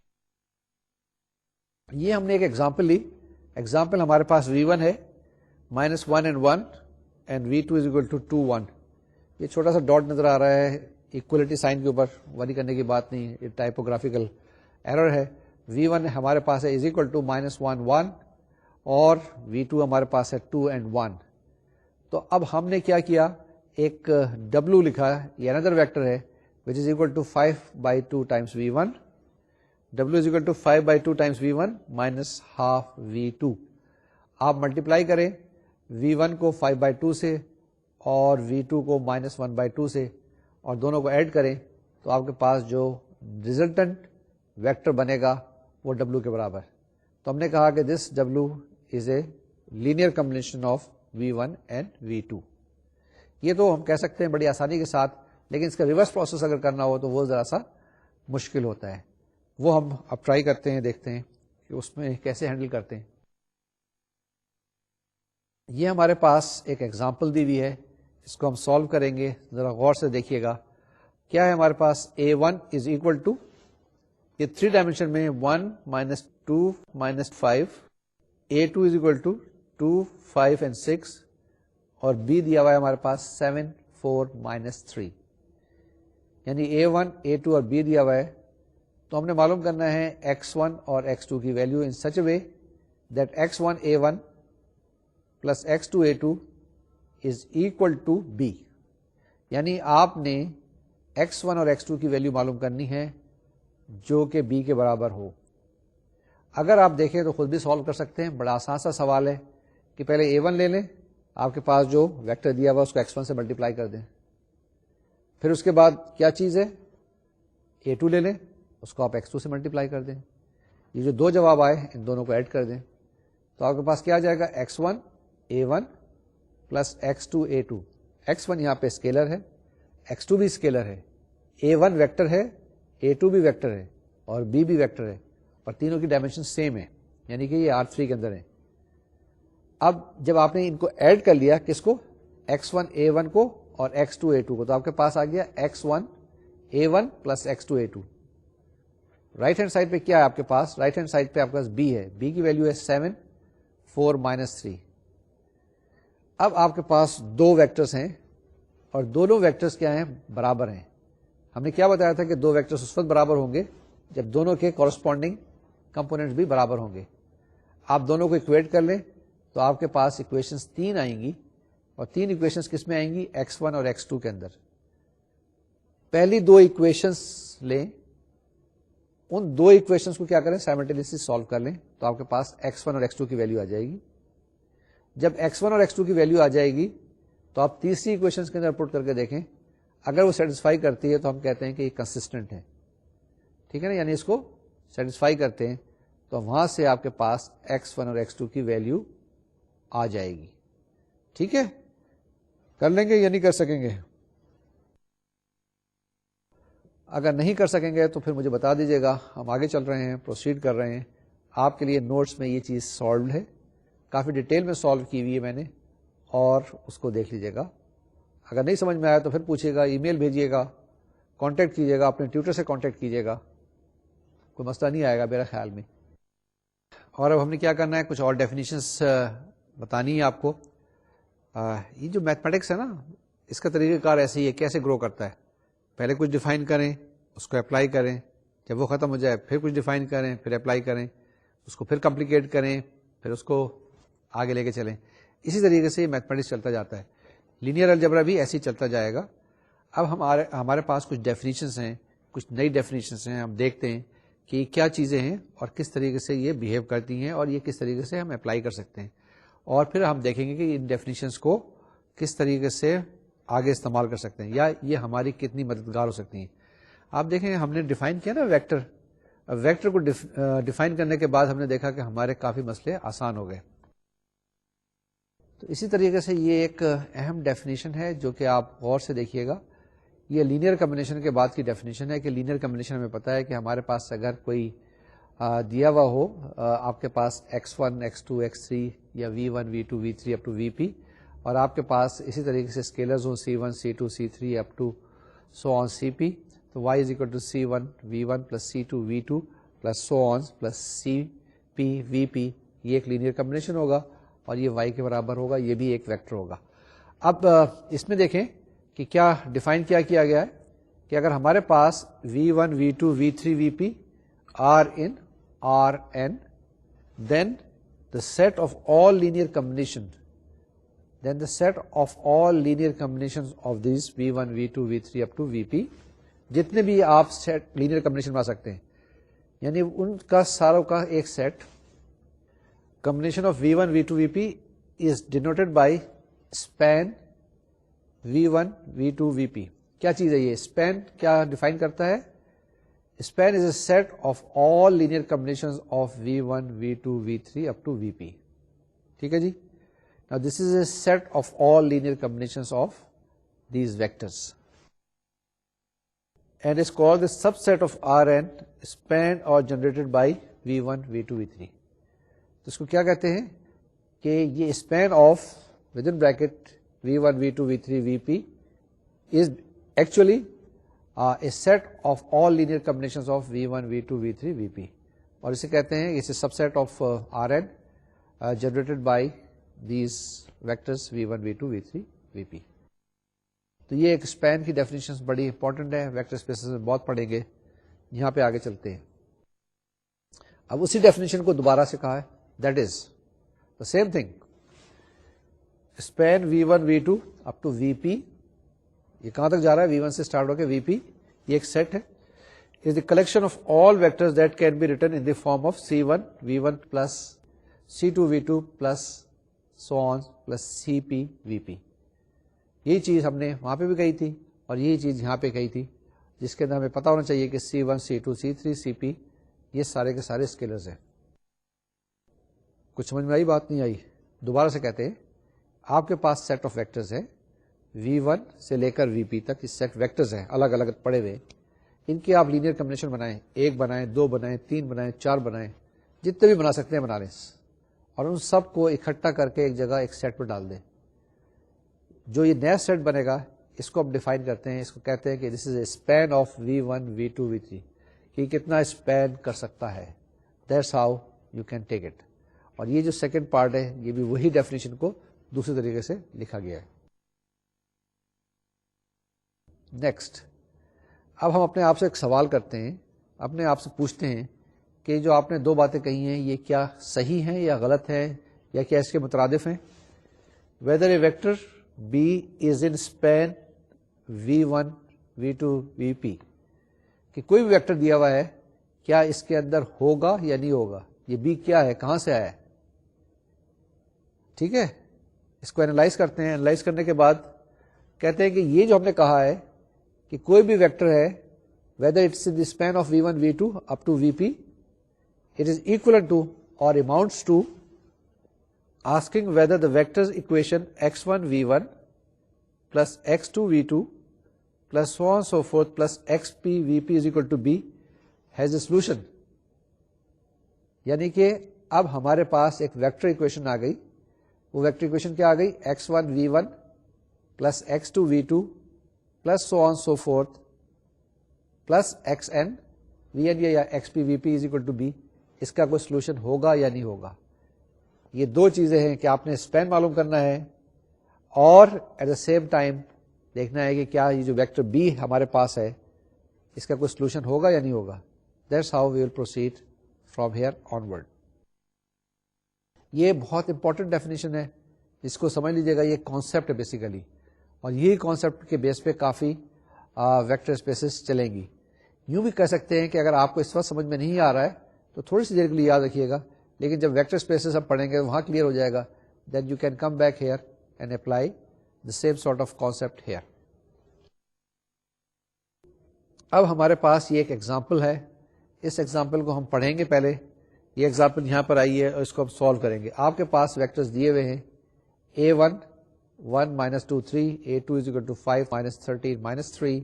یہ ہم نے ایک ایگزامپل لی. ایگزامپل ہمارے پاس V1 ہے -1 and 1 and V2 is equal to 2 1. یہ چھوٹا سا ڈاٹ نظر آ رہا ہے اکولیٹی سائن کے اوپر, وری کرنے کی بات نہیں, یہ ٹائپوگرافیکل ایرر ہے. V1 ہمارے پاس ہے از اکول ٹو -1 1 اور V2 ہمارے پاس ہے 2 and 1. تو اب ہم نے کیا کیا؟ ایک W لکھا ہے, یہ اندر ویکٹر ہے which is equal to 5/2 times V1. W is equal to 5/2 times V1 minus half V2. آپ ملٹیپلائی کریں V1 کو 5/2 سے اور V2 کو -1/2 سے اور دونوں کو ایڈ کریں تو آپ کے پاس جو ریزلٹنٹ ویکٹر بنے گا وہ W کے برابر. تو ہم نے کہا کہ دس W is a linear combination of V1 and V2. یہ تو ہم کہہ سکتے ہیں بڑی آسانی کے ساتھ, لیکن اس کا ریورس پروسیس اگر کرنا ہو تو وہ ذرا سا مشکل ہوتا ہے. وہ ہم اب ٹرائی کرتے ہیں, دیکھتے ہیں کہ اس میں کیسے ہینڈل کرتے ہیں. یہ ہمارے پاس ایک ایگزامپل دی ہوئی ہے, اس کو ہم سالو کریں گے. ذرا غور سے دیکھیے گا کیا ہے ہمارے پاس. A1 از اکول ٹو, یہ 3 ڈائمینشن میں 1 -2 -5. A2 is equal to 2 5 and 6 اور B دیا ہوا ہے ہمارے پاس 7 4 -3. یعنی A1 A2 اور B دیا ہوا ہے. تو ہم نے معلوم کرنا ہے X1 اور X2 کی value in such a way that X1 A1 plus X2 A2 is equal to B. یعنی آپ نے X1 اور X2 کی ویلیو معلوم کرنی ہے جو کہ B کے برابر ہو. اگر آپ دیکھیں تو خود بھی سالو کر سکتے ہیں, بڑا آسان سا سوال ہے کہ پہلے A1 لے لیں, آپ کے پاس جو ویکٹر دیا ہوا اس کو X1 سے ملٹیپلائی کر دیں, پھر اس کے بعد کیا چیز ہے A2 لے لیں, اس کو آپ X2 سے ملٹیپلائی کر دیں. یہ جو 2 جواب آئے ان دونوں کو ایڈ کر دیں تو آپ کے پاس کیا آ جائے گا X1 A1 plus X2 A2. X1 یہاں پہ اسکیلر ہے, X2 بھی اسکیلر ہے, A1 ویکٹر ہے, A2 بھی ویکٹر ہے اور B بھی ویکٹر ہے اور تینوں کی ڈائمینشن سیم ہے, یعنی کہ یہ R3 کے اندر ہے. اب جب آپ نے ان کو ایڈ کر لیا کس کو, X1 A1 کو اور X2 A2 کو, تو آپ کے پاس آ گیا X1 A1 plus X2 A2. Right hand side پہ کیا ہے آپ کے پاس, رائٹ ہینڈ سائڈ پہ آپ کے پاس B ہے, B کی ویلیو ہے 7 4 - 3. اب آپ کے پاس دو ویکٹرز ہیں اور دونوں ویکٹرز کیا ہیں؟ برابر ہیں. ہم نے کیا بتایا تھا کہ دو ویکٹرز اس وقت برابر ہوں گے جب دونوں کے کورسپونڈنگ کمپوننٹ بھی برابر ہوں گے. آپ دونوں کو اکویٹ کر لیں تو آپ کے پاس اکویشنز 3 آئیں گی, اور 3 اکویشنز کس میں آئیں گی؟ x1 اور x2 کے اندر. پہلی دو اکویشنز لیں, ان دو اکویشنز کو کیا کریں؟ سائملٹینیسلی سالو کر لیں تو آپ کے پاس x1 اور x2 کی ویلیو آ جائے گی. جب x1 اور x2 کی ویلیو آ جائے گی تو آپ تیسری اکویشن کے اندر پٹ کر کے دیکھیں, اگر وہ سیٹسفائی کرتی ہے تو ہم کہتے ہیں کہ یہ کنسسٹنٹ ہے. ٹھیک ہے نا, یعنی اس کو سیٹسفائی کرتے ہیں تو وہاں سے آپ کے پاس x1 اور x2 کی ویلیو آ جائے گی. ٹھیک ہے, کر لیں گے یا نہیں کر سکیں گے؟ اگر نہیں کر سکیں گے تو پھر مجھے بتا دیجیے گا. ہم آگے چل رہے ہیں, پروسیڈ کر رہے ہیں. آپ کے لیے نوٹس میں یہ چیز سالوڈ ہے, کافی ڈیٹیل میں سالو کی ہوئی ہے میں نے, اور اس کو دیکھ لیجیے گا. اگر نہیں سمجھ میں آیا تو پھر پوچھیے گا, ای میل بھیجیے گا, کانٹیکٹ کیجیے گا, اپنے ٹیوٹر سے کانٹیکٹ کیجیے گا, کوئی مسئلہ نہیں آئے گا میرے خیال میں. اور اب ہم نے کیا کرنا ہے, کچھ اور ڈیفینیشنس بتانی ہے آپ کو. یہ جو میتھمیٹکس ہے نا, اس کا طریقہ کار ایسے ہی ہے, کیسے گرو کرتا ہے. پہلے کچھ ڈیفائن کریں, اس کو اپلائی کریں, جب وہ ختم ہو جائے پھر کچھ ڈیفائن کریں, پھر اپلائی کریں, اس کو پھر کمپلیکیٹ کریں, پھر اس کو آگے لے کے چلیں. اسی طریقے سے یہ میتھمیٹکس چلتا جاتا ہے. لینئر الجبرا بھی ایسے ہی چلتا جائے گا. اب ہمارے پاس کچھ ڈیفینیشنس ہیں, کچھ نئی ڈیفینیشنس ہیں. ہم دیکھتے ہیں کہ یہ کیا چیزیں ہیں اور کس طریقے سے یہ بہیو کرتی ہیں, اور یہ کس طریقے سے ہم اپلائی کر سکتے ہیں. اور پھر ہم دیکھیں گے کہ ان ڈیفینیشنس کو کس طریقے سے آگے استعمال کر سکتے ہیں, یا یہ ہماری کتنی مددگار ہو سکتی ہیں. آپ دیکھیں, ہم نے ڈیفائن کیا نا ویکٹر. ویکٹر کو ڈیفائن کرنے کے بعد ہم نے دیکھا کہ ہمارے کافی مسئلے آسان ہو گئے. تو اسی طریقے سے یہ ایک اہم ڈیفینیشن ہے جو کہ آپ غور سے دیکھیے گا. یہ لینئر کمبینیشن کے بعد کی ڈیفینیشن ہے کہ لینئر کمبینیشن ہمیں پتا ہے کہ ہمارے پاس اگر کوئی دیا ہوا ہو, آپ کے پاس x1 x2 x3 یا v1 v2 v3 up to vp, اور آپ کے پاس اسی طریقے سے اسکیلرز ہوں c1 c2 c3 up to so on cp, تو y is equal to c1 v1 plus c2 v2 plus so on plus cp vp. یہ ایک لینئر کمبینیشن ہوگا اور یہ y کے برابر ہوگا, یہ بھی ایک ویکٹر ہوگا. اب اس میں دیکھیں کہ کیا ڈیفائن کیا گیا ہے کہ اگر ہمارے پاس v1 v2 v3 vp are in Rn, then the set of all linear combinations of these v1 v2 v3 up to vp, جتنے بھی آپ سیٹ لینئر کمبینیشن بنا سکتے ہیں, یعنی ان کا ساروں کا ایک set, combination of v1 v2 vp is denoted by span v1 v2 vp. کیا چیز ہے یہ span؟ کیا ڈیفائن کرتا ہے؟ span is a set of all linear combinations of v1 v2 v3 up to vp. ٹھیک ہے جی. Now this is a set of all linear combinations of these vectors and is called the subset of Rn spanned or generated by v1 v2 v3. تو اس کو کیا کہتے ہیں کہ یہ span of within bracket v1 v2 v3 vp is actually a set of all linear combinations of v1 v2 v3 vp, اور اسے کہتے ہیں اس سب set of Rn generated by these vectors v1 v2 v3 vp. تو یہ ایک span کی ڈیفینیشن بڑی امپورٹنٹ ہے, ویکٹر اسپیسز میں بہت پڑھیں گے. یہاں پہ آگے چلتے ہیں. اب اسی ڈیفینیشن کو دوبارہ سے کہا ہے, that is the same thing. span v1 v2 up to vp, یہ کہاں تک جا رہا ہے؟ v1 سے اسٹارٹ ہو کے vp, یہ ایک سیٹ ہے. is the collection of all vectors that can be written in the form of c1 v1 plus c2 v2 plus so on plus cp vp. یہی چیز ہم نے وہاں پہ بھی کہی تھی اور یہی چیز یہاں پہ کہی تھی, جس کے اندر ہمیں پتا ہونا چاہیے کہ c1 c2 c3 cp یہ سارے کے سارے اسکیلرز ہیں. کچھ سمجھ میں آئی بات؟ نہیں آئی؟ دوبارہ سے کہتے ہیں, آپ کے پاس سیٹ آف ویکٹرز ہے v1 سے لے کر vp تک, اس سیٹ ویکٹرز ہیں الگ الگ پڑے ہوئے, ان کی آپ لینئر کمبینیشن بنائیں, ایک بنائیں, دو بنائیں, تین بنائیں, چار بنائیں, جتنے بھی بنا سکتے ہیں بنا لیں, اور ان سب کو اکٹھا کر کے ایک جگہ ایک سیٹ پر ڈال دیں. جو یہ نیا سیٹ بنے گا اس کو ہم ڈیفائن کرتے ہیں, اس کو کہتے ہیں کہ دس از اے span of v1 v2 v3, کہ کتنا اسپین کر سکتا ہے. That's how you can take it. اور یہ جو سیکنڈ پارٹ ہے یہ بھی وہی ڈیفینیشن کو دوسرے طریقے سے لکھا گیا ہے. نیکسٹ، اب ہم اپنے آپ سے ایک سوال کرتے ہیں، اپنے آپ سے پوچھتے ہیں کہ جو آپ نے دو باتیں کہی ہیں یہ کیا صحیح ہیں یا غلط ہیں یا کیا اس کے مترادف ہیں. Whether a vector B is in span V1 V2 VP، کہ کوئی بھی ویکٹر دیا ہوا ہے کیا اس کے اندر ہوگا یا نہیں ہوگا، یہ بی کیا ہے، کہاں سے آیا ہے. ٹھیک ہے، اس کو اینالائز کرتے ہیں. اینالائز کرنے کے بعد کہتے ہیں کہ یہ جو ہم نے کہا ہے کہ کوئی بھی ویکٹر ہے whether it's in the span of V1 V2 up to VP, it is equivalent to or amounts to asking whether the vector's equation x1 V1 plus x2 V2 plus so on so forth plus xp VP is equal to B has a solution. یعنی کہ اب ہمارے پاس ایک ویکٹر ایکویشن آ گئی. وہ ویکٹر ایکویشن کیا آ گئی؟ x1 V1 plus x2 V2 plus so on so forth plus X N V N یا X P V P is equal to B. اس کا کوئی سولوشن ہوگا یا نہیں ہوگا. یہ دو چیزیں ہیں کہ آپ نے اسپین معلوم کرنا ہے اور ایٹ دا سیم ٹائم دیکھنا ہے کہ کیا یہ جو ویکٹر بی ہمارے پاس ہے اس کا کوئی سولوشن ہوگا یا نہیں ہوگا. That's how we will proceed from here onward. یہ بہت امپورٹنٹ ڈیفینیشن ہے، اس کو سمجھ لیجیے گا. یہ کانسیپٹ ہے بیسیکلی، اور یہی کانسیپٹ کے بیس پہ کافی ویکٹر اسپیسز چلیں گی. یوں بھی کہہ سکتے ہیں کہ اگر آپ کو اس وقت سمجھ میں نہیں آ رہا ہے تو تھوڑی سی دیر کے لیے یاد رکھیے گا، لیکن جب ویکٹر اسپیسز آپ پڑھیں گے وہاں کلیئر ہو جائے گا. Then you can come back here and apply the same sort of concept here. اب ہمارے پاس یہ ایک ایگزامپل ہے، اس ایگزامپل کو ہم پڑھیں گے. پہلے یہ ایگزامپل یہاں پر آئی ہے اور اس کو ہم سالو کریں گے. آپ کے پاس ویکٹرز دیے ہوئے ہیں A1 1 -2 3, A2 is equal to 5 -13 -3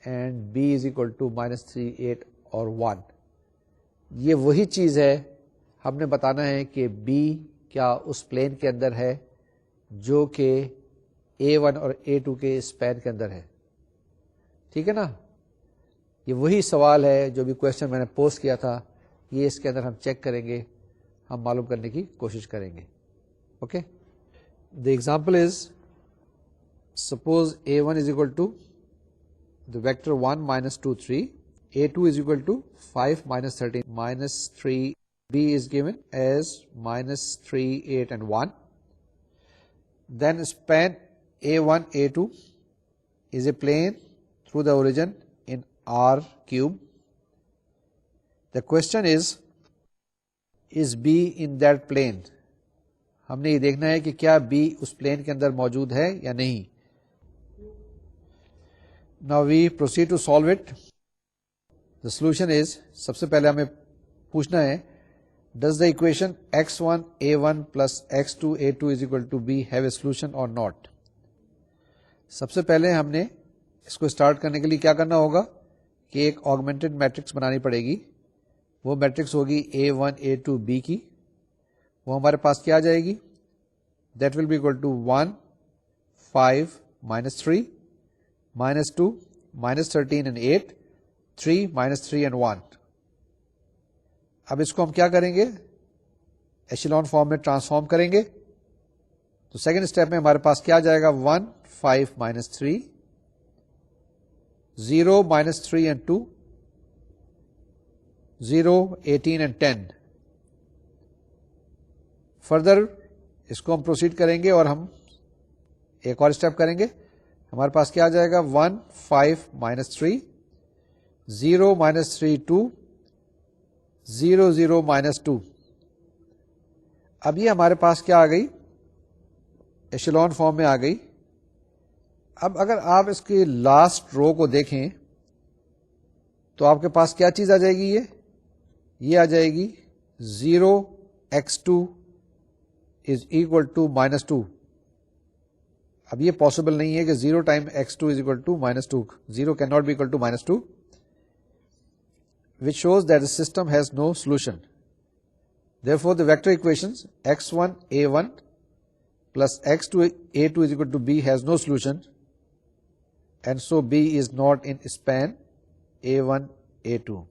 and B is equal to -3 8 اور 1. یہ وہی چیز ہے، ہم نے بتانا ہے کہ B کیا اس پلین کے اندر ہے جو کہ A1 اور A2 کے اسپین کے اندر ہے. ٹھیک ہے نا. یہ وہی سوال ہے جو بھی کوشچن میں نے پوسٹ کیا تھا، یہ اس کے اندر ہم چیک کریں گے، ہم معلوم کرنے کی کوشش کریں گے. Okay. The example is, suppose A1 is equal to the vector 1 -2 3, A2 is equal to 5 -13 -3, B is given as -3 8 and 1. Then span A1 A2 is a plane through the origin in R cube. The question is B in that plane? ہم نے یہ دیکھنا ہے کہ کیا بی اس پلین کے اندر موجود ہے یا نہیں. Now we proceed to solve it. The solution is, سب سے پہلے ہمیں پوچھنا ہے does the equation x1 a1 plus x2 a2 is equal to b have a solution or not. سب سے پہلے ہم نے اس کو اسٹارٹ کرنے کے لیے کیا کرنا ہوگا کہ ایک آگمنٹڈ میٹرکس بنانی پڑے گی. وہ میٹرکس ہوگی a1 a2 b کی. وہ ہمارے پاس کیا آ جائے گی؟ That will be equal to 1 5 -3 -2 -13 and 8 3 -3 and 1. اب اس کو ہم کیا کریں گے؟ ایشیلون فارم میں ٹرانسفارم کریں گے. تو سیکنڈ اسٹیپ میں ہمارے پاس کیا آ جائے گا؟ 1 5 -3 0 -3 اینڈ 2 0 18 اینڈ 10. فردر اس کو ہم پروسیڈ کریں گے اور ہم ایک اور اسٹیپ کریں گے. ہمارے پاس کیا آ جائے گا؟ 1 5 -3 0 -3 2 0 0 -2. اب یہ ہمارے پاس کیا آ گئی؟ ایشیلون فارم میں آ گئی. اب اگر آپ اس کی لاسٹ رو کو دیکھیں تو آپ کے پاس کیا چیز آ جائے گی؟ یہ آ جائے گی 0 x2 is equal to -2. اب یہ پاسبل نہیں ہے کہ 0 time x2 is equal to -2. 0 cannot be equal to -2, which shows that the system has no solution. Therefore, the vector equations x1 a1 plus x2 a2 is equal to b has no solution, and so b is not in span a1 a2.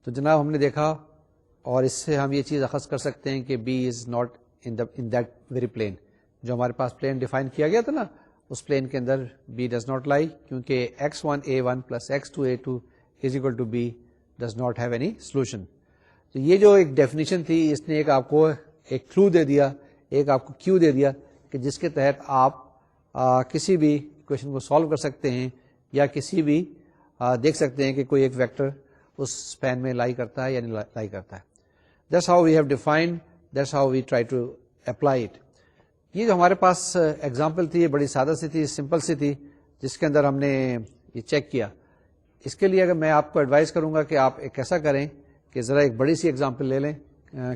تو جناب ہم نے دیکھا اور اس سے ہم یہ چیز اخذ کر سکتے ہیں کہ B is not in that very plane. جو ہمارے پاس پلین ڈیفائن کیا گیا تھا نا, اس پلین کے اندر بی ڈز ناٹ لائی, کیونکہ x1a1 plus x2a2 is equal to B does not have any solution. تو یہ جو ایک ڈیفینیشن تھی, اس نے ایک آپ کو ایک کلو دے دیا, ایک آپ کو کیو دے دیا کہ جس کے تحت آپ کسی بھی ایکویشن کو سالو کر سکتے ہیں, یا کسی بھی دیکھ سکتے ہیں کہ کوئی ایک ویکٹر اس اسپین میں لائی کرتا ہے یا نہیں لائی کرتا ہے. That's how we have defined, that's how we try to apply it. یہ جو ہمارے پاس ایگزامپل تھی, یہ بڑی سادہ سی تھی, سمپل سی تھی, جس کے اندر ہم نے یہ چیک کیا. اس کے لیے اگر میں آپ کو ایڈوائز کروں گا کہ آپ ایک ایسا کریں کہ ذرا ایک بڑی سی ایگزامپل لے لیں,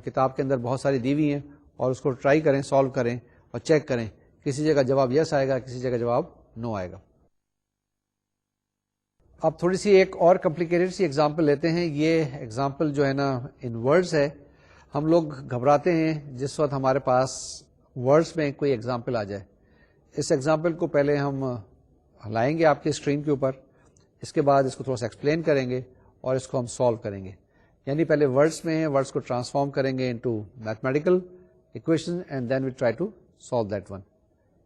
کتاب کے اندر بہت ساری دی ہوئی ہیں, اور اس کو ٹرائی کریں, سالو کریں اور چیک کریں. کسی جگہ جواب یس آئے گا, کسی جگہ جواب نو آئے گا. اب تھوڑی سی ایک اور کمپلیکیٹڈ سی ایگزامپل لیتے ہیں. یہ ایگزامپل جو ہے نا ان ورڈز ہے. ہم لوگ گھبراتے ہیں جس وقت ہمارے پاس ورڈز میں کوئی ایگزامپل آ جائے. اس ایگزامپل کو پہلے ہم لائیں گے آپ کی اسکرین کے اوپر, اس کے بعد اس کو تھوڑا سا ایکسپلین کریں گے اور اس کو ہم سالو کریں گے. یعنی پہلے ورڈز میں ہیں, ورڈز کو ٹرانسفارم کریں گے into mathematical equation and then we try to solve that one.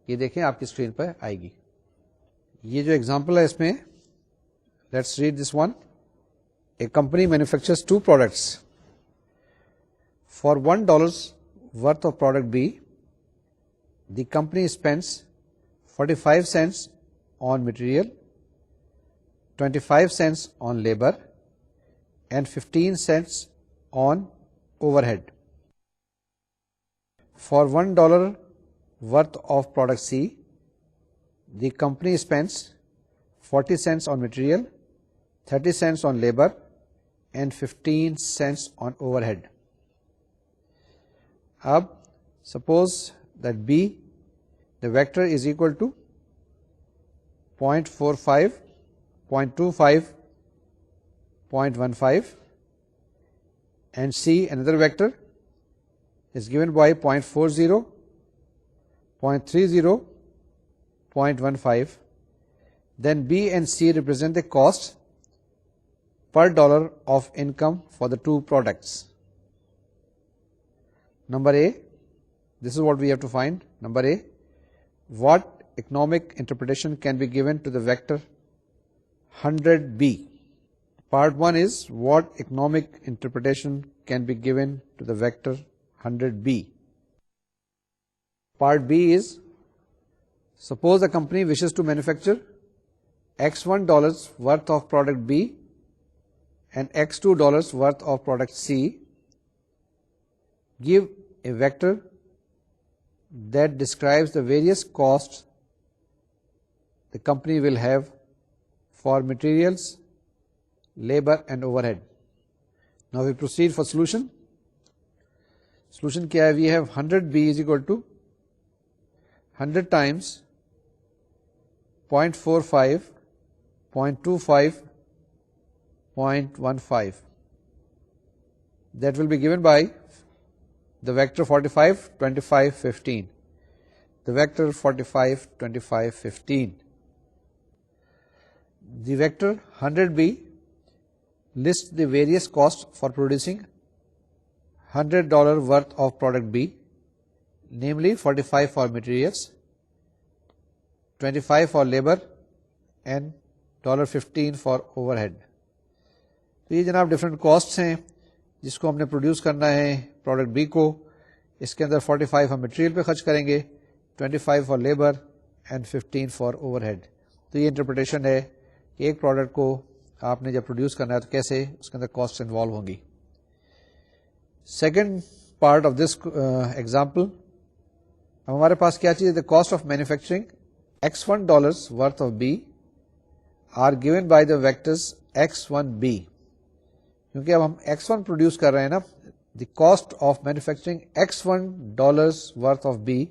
یہ دیکھیں آپ کی اسکرین پہ آئے گی. یہ جو ایگزامپل ہے اس میں, let's read this one. A company manufacturers 2 products. For $1 worth of product B, the company spends 45 cents on material, 25 cents on labor, and 15 cents on overhead. For $1 worth of product C, the company spends 40 cents on material, 30 cents on labor, and 15 cents on overhead. اب suppose that B, the vector is equal to 0.45, 0.25, 0.15, and C, another vector, is given by 0.40, 0.30, 0.15. Then B and C represent the cost per dollar of income for the 2 products. Number A, this is what we have to find. Number A, what economic interpretation can be given to the vector 100B? Part 1 is what economic interpretation can be given to the vector 100B. Part B is, suppose a company wishes to manufacture $X1 worth of product B and $X2 worth of product C. Give a vector that describes the various costs the company will have for materials, labor, and overhead. Now we proceed for solution. Solution kya hai? We have 100B is equal to 100 times 0.45, 0.25, 0.15. That will be given by the vector 45, 25, 15. The vector 45, 25, 15. The vector 100B lists the various costs for producing $100 worth of product B, namely 45 for materials, 25 for labor, and $15 for overhead. تو یہ جناب ڈفرینٹ کاسٹ ہیں جس کو ہم نے پروڈیوس کرنا ہے پروڈکٹ بی کو. اس کے اندر 45 ہم مٹیریل پہ خرچ کریں گے, 25 for labour and 15 for overhead. تو یہ انٹرپریٹیشن ہے کہ ایک پروڈکٹ کو آپ نے جب پروڈیوس کرنا ہے تو کیسے اس کے اندر کاسٹ انوالو ہوں گی. Second part of this example, اب ہمارے پاس کیا چیز ہے؟ The cost of manufacturing $X1 worth of B are given by the vectors X1B. کیونکہ اب ہم X1 پروڈیوس کر رہے ہیں نا, the cost of manufacturing $X1 worth of B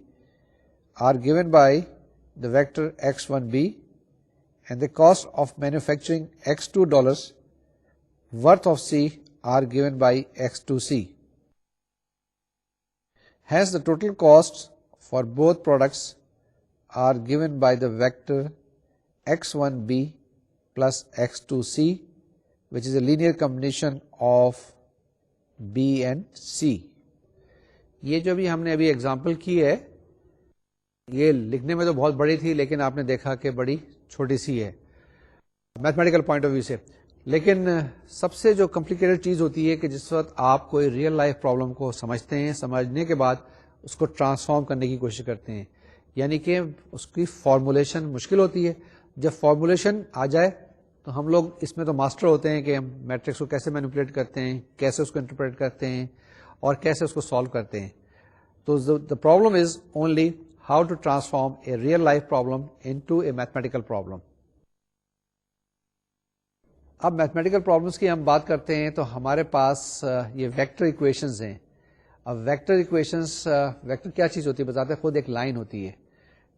are given by the vector X1B, and the cost of manufacturing $X2 worth of C are given by X2C. Hence the total costs for both products are given by the vector X1B plus X2C, which is a linear combination of B and C. یہ جو بھی ہم نے ابھی ایگزامپل کی ہے یہ لکھنے میں تو بہت بڑی تھی لیکن آپ نے دیکھا کہ بڑی چھوٹی سی ہے میتھمیٹیکل پوائنٹ آف ویو سے. لیکن سب سے جو کمپلیکیٹڈ چیز ہوتی ہے کہ جس وقت آپ کوئی ریئل لائف پرابلم کو سمجھتے ہیں, سمجھنے کے بعد اس کو ٹرانسفارم کرنے کی کوشش کرتے ہیں, یعنی کہ اس کی فارمولیشن مشکل ہوتی ہے. جب فارمولیشن آ جائے تو ہم لوگ اس میں تو ماسٹر ہوتے ہیں کہ ہم میٹرکس کو کیسے مینیپولیٹ کرتے ہیں, کیسے اس کو انٹرپریٹ کرتے ہیں اور کیسے اس کو سالو کرتے ہیں. تو the problem is only how to transform a real life problem into a mathematical problem. اب میتھمیٹیکل پرابلمس کی ہم بات کرتے ہیں تو ہمارے پاس یہ ویکٹر ایکویشنز ہیں. اب ویکٹر ایکویشنز, ویکٹر کیا چیز ہوتی ہے بتاتے ہیں, خود ایک لائن ہوتی ہے.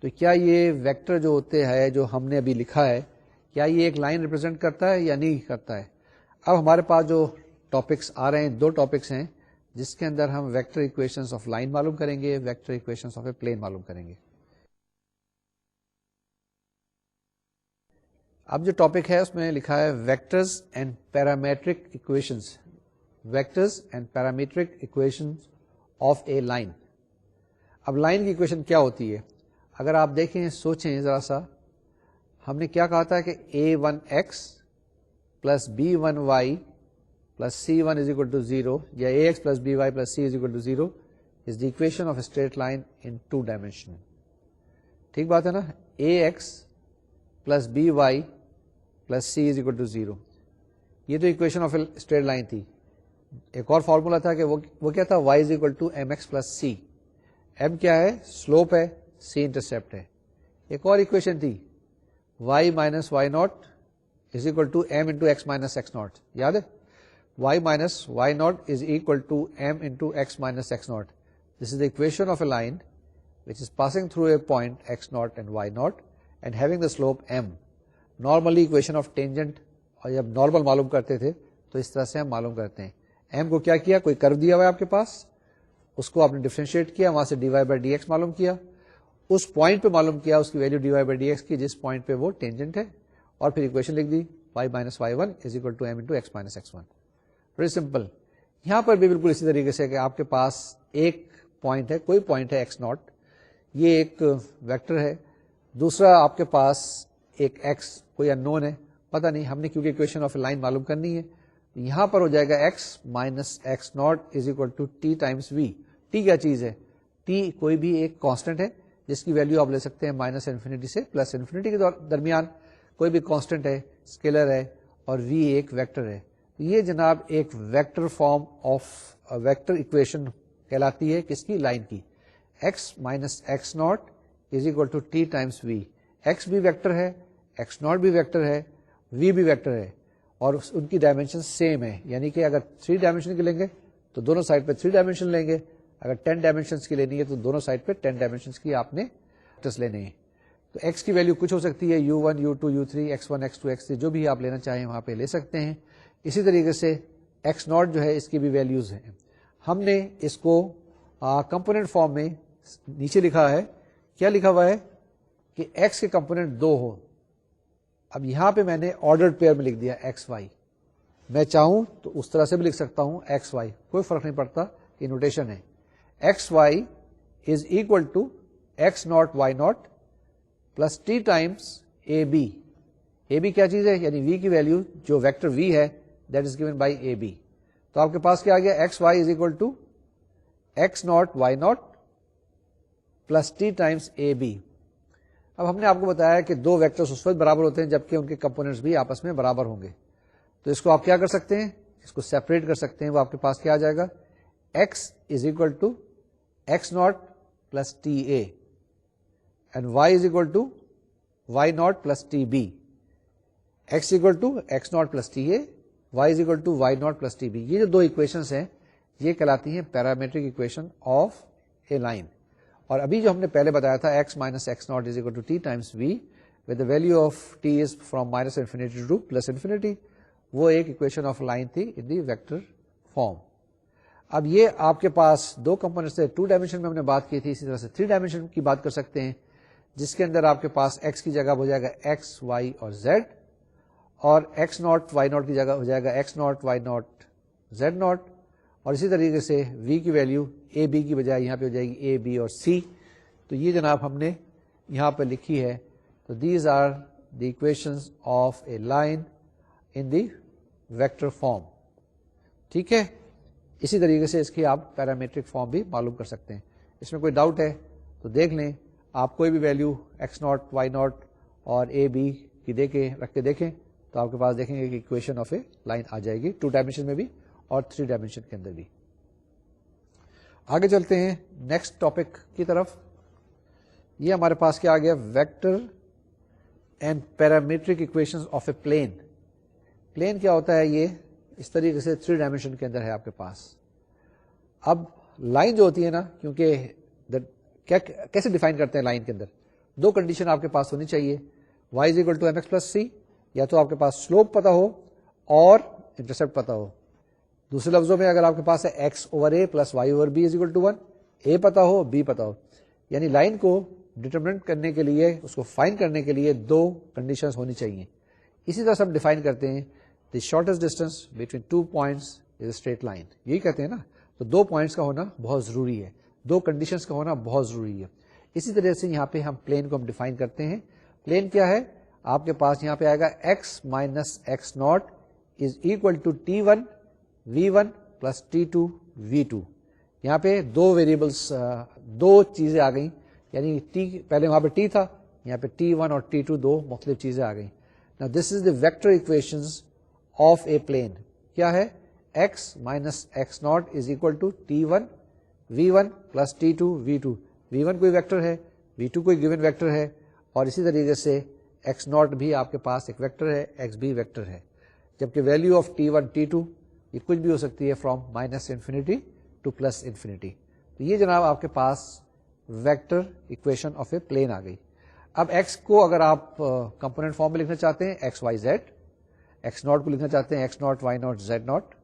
تو کیا یہ ویکٹر جو ہوتے ہیں جو ہم نے ابھی لکھا ہے کیا یہ ایک لائن ریپرزینٹ کرتا ہے یا نہیں کرتا ہے؟ اب ہمارے پاس جو ٹاپکس آ رہے ہیں, دو ٹاپکس ہیں جس کے اندر ہم ویکٹر ایکویشنز آف لائن معلوم کریں گے, vector equations of a plane معلوم کریں گے. اب جو ٹاپک ہے اس میں لکھا ہے vectors and parametric equations, vectors and parametric equations of a line. اب لائن کی ایکویشن کیا ہوتی ہے اگر آپ دیکھیں سوچیں ذرا سا, ہم نے کیا کہا تھا کہ a1x plus b1y plus c1 is equal to 0 یا ax plus by plus c is equal to 0 is the equation of a straight line in 2 dimension. ٹھیک بات ہے نا, ax plus by plus c is equal to 0 یہ تو equation of a straight line تھی. ایک اور فارمولا تھا کہ وہ کیا تھا, y is equal to mx plus c. m کیا ہے, سلوپ ہے, c انٹرسپٹ ہے. ایک اور equation تھی y minus y naught is equal to m into x minus x naught, یاد ہے, y minus y naught is equal to m into x minus x naught. This is the equation of a line which is passing through a point x naught and y naught and having the slope m. Normally equation of tangent, اور جب نارمل معلوم کرتے تھے تو اس طرح سے ہم معلوم کرتے ہیں. m کو کیا کیا, کوئی کرو دیا ہوا ہے آپ کے پاس, اس کو آپ نے ڈیفرینشیٹ کیا, وہاں سے dy by dx معلوم کیا, اس پوائنٹ پہ معلوم کیا اس کی ویلیو dy by dx کی جس پوائنٹ پہ وہ ٹینجنٹ ہے, اور پھر اکویشن لکھ دی y minus y1 is equal to m into x minus x1. Very simple. یہاں پر بھی بالکل اسی طریقے سے کہ آپ کے پاس ایک پوائنٹ ہے, کوئی پوائنٹ ہے ایکس ناٹ, یہ ایک ویکٹر ہے. دوسرا آپ کے پاس ایک ایکس کوئی ان نون ہے, پتہ نہیں, ہم نے کیونکہ اکویشن آف لائن معلوم کرنی ہے. یہاں پر ہو جائے گا X minus X not is equal to T times V. T کیا چیز ہے, ٹی کوئی بھی ایک کانسٹنٹ ہے جس کی ویلو آپ لے سکتے ہیں مائنس انفینٹی سے پلس انفینٹی کے درمیان, کوئی بھی کانسٹنٹ ہے, اسکیلر ہے, اور وی ایک ویکٹر ہے. یہ جناب ایک vector form of vector equation کہلاتی ہے, کس کی, لائن کی. X minus X not is equal to T times V. X بھی ویکٹر ہے, ایکس ناٹ بھی ویکٹر ہے, وی بھی ویکٹر ہے, اور ان کی ڈائمینشن سیم ہے. یعنی کہ اگر 3 ڈائمینشن کی لیں گے تو دونوں سائڈ پہ 3 ڈائمینشن لیں گے, اگر 10 ڈائمینشن کی لینی ہے تو دونوں سائڈ پہ 10 ڈائمینشن کی آپ نے ویکٹرز لینے ہیں. تو ایکس کی ویلو کچھ ہو سکتی ہے, u1 u2 u3 x1 x2 x3, جو بھی آپ لینا چاہیں وہاں پہ لے سکتے ہیں. اسی طریقے سے ایکس ناٹ جو ہے اس کی بھی ویلیوز ہیں. ہم نے اس کو کمپوننٹ فارم میں نیچے لکھا ہے. کیا لکھا ہوا ہے کہ ایکس کے کمپوننٹ 2 ہو. اب یہاں پہ میں نے آرڈرڈ پیئر میں لکھ دیا ایکس وائی. میں چاہوں تو اس طرح سے بھی لکھ سکتا ہوں ایکس وائی, کوئی فرق نہیں پڑتا, یہ نوٹیشن ہے. X Y is equal to X not Y not plus T times A B. A B کیا چیز ہے, یعنی وی کی ویلو جو ویکٹر وی ہے that is given by A B. تو آپ کے پاس کیا آ گیا, X Y is equal to X not Y not plus T times A B. اب ہم نے آپ کو بتایا کہ 2 ویکٹرز اس وقت برابر ہوتے ہیں جبکہ ان کے کمپوننٹس بھی آپس میں برابر ہوں گے. تو اس کو آپ کیا کر سکتے ہیں, اس کو سیپریٹ کر سکتے ہیں. وہ آپ کے پاس کیا آ جائے گا, X is equal to X not plus T A and Y is equal to Y not plus T B. X equal to X not plus T A, Y is equal to Y not plus T B. یہ جو 2 اکویشنز ہیں یہ کہلاتی ہیں parametric equation of a line. اور ابھی جو ہم نے پہلے بتایا تھا X minus X not is equal to T times V with the value of T is from minus infinity to plus infinity, وہ ایک اکویشن آف لائن تھی ان دی ویکٹر فارم. اب یہ آپ کے پاس 2 کمپوننٹس تھے, 2 ڈائمینشن میں ہم نے بات کی تھی, اسی طرح سے 3 ڈائمینشن کی بات کر سکتے ہیں جس کے اندر آپ کے پاس ایکس کی جگہ ہو جائے گا ایکس وائی اور زیڈ, اور ایکس ناٹ وائی ناٹ کی جگہ ہو جائے گا X not Y not Z not, اور اسی طریقے سے v کی ویلیو اے بی کی بجائے یہاں پہ ہو جائے گی اے بی اور سی. تو یہ جناب ہم نے یہاں پہ لکھی ہے. تو these are the equations of a line in the vector form. ٹھیک ہے, اسی طریقے سے اس کی آپ پیرامیٹرک فارم بھی معلوم کر سکتے ہیں. اس میں کوئی ڈاؤٹ ہے تو دیکھ لیں, آپ کوئی بھی value X not Y not اور اے بی کی رکھ کے دیکھیں تو آپ کے پاس دیکھیں گے کہ اکویشن آف اے لائن آ جائے گی 2 ڈائمینشن میں بھی اور 3 ڈائمینشن کے اندر بھی. آگے چلتے ہیں نیکسٹ ٹاپک کی طرف. یہ ہمارے پاس کیا آ گیا, vector and parametric equation of a plane. Plane کیا ہوتا ہے, یہ اس طریقے سے 3 ڈائمینشن کے اندر ہے آپ کے پاس. اب لائن جو ہوتی ہے نا, کیونکہ کیسے ڈیفائن کرتے ہیں لائن کے اندر, 2 کنڈیشن آپ کے پاس ہونی چاہیے. y is equal to M X plus C, یا تو آپ کے پاس سلوپ پتا ہو اور انٹرسپٹ پتا ہو. دوسرے لفظوں میں اگر آپ کے پاس ہے X over A plus Y over B is equal to 1, A پتا ہو بی پتا ہو. یعنی لائن کو ڈٹرمنٹ کرنے کے لیے, اس کو فائنڈ کرنے کے لیے 2 کنڈیشنز ہونی چاہیے. اسی طرح سے ہم ڈیفائن کرتے ہیں the shortest distance between 2 points is a straight line. یہی کہتے ہیں نا. تو 2 پوائنٹس کا ہونا بہت ضروری ہے, 2 کنڈیشنز کا ہونا بہت ضروری ہے. اسی طرح سے یہاں پہ ہم پلین کو ہم ڈیفائن کرتے ہیں. پلین کیا ہے, آپ کے پاس یہاں پہ آئے گا X minus X not is equal to T1 V1 plus T2 V2. یہاں پہ 2 ویریبلس, 2 چیزیں آ گئیں. یعنی پہلے وہاں پہ T تھا, یہاں پہ T1 اور T2 2 مختلف چیزیں آ گئیں. Now this is the vector equations of a plane. کیا ہے, x minus x naught is equal to T1 V1 plus T2 V2. V1 کوئی ویکٹر ہے, V2 کوئی گیون ویکٹر ہے, اور اسی طریقے سے x ناٹ بھی آپ کے پاس ایک ویکٹر ہے, x بھی ویکٹر ہے. جبکہ ویلیو آف T1 T2 یہ کچھ بھی ہو سکتی ہے from minus infinity to plus infinity. تو یہ جناب آپ کے پاس vector equation of a plane آ گئی. اب x کو اگر آپ کمپوننٹ فارم میں لکھنا چاہتے ہیں X Y Z, X not کو لکھنا چاہتے ہیں X not Y not Z not,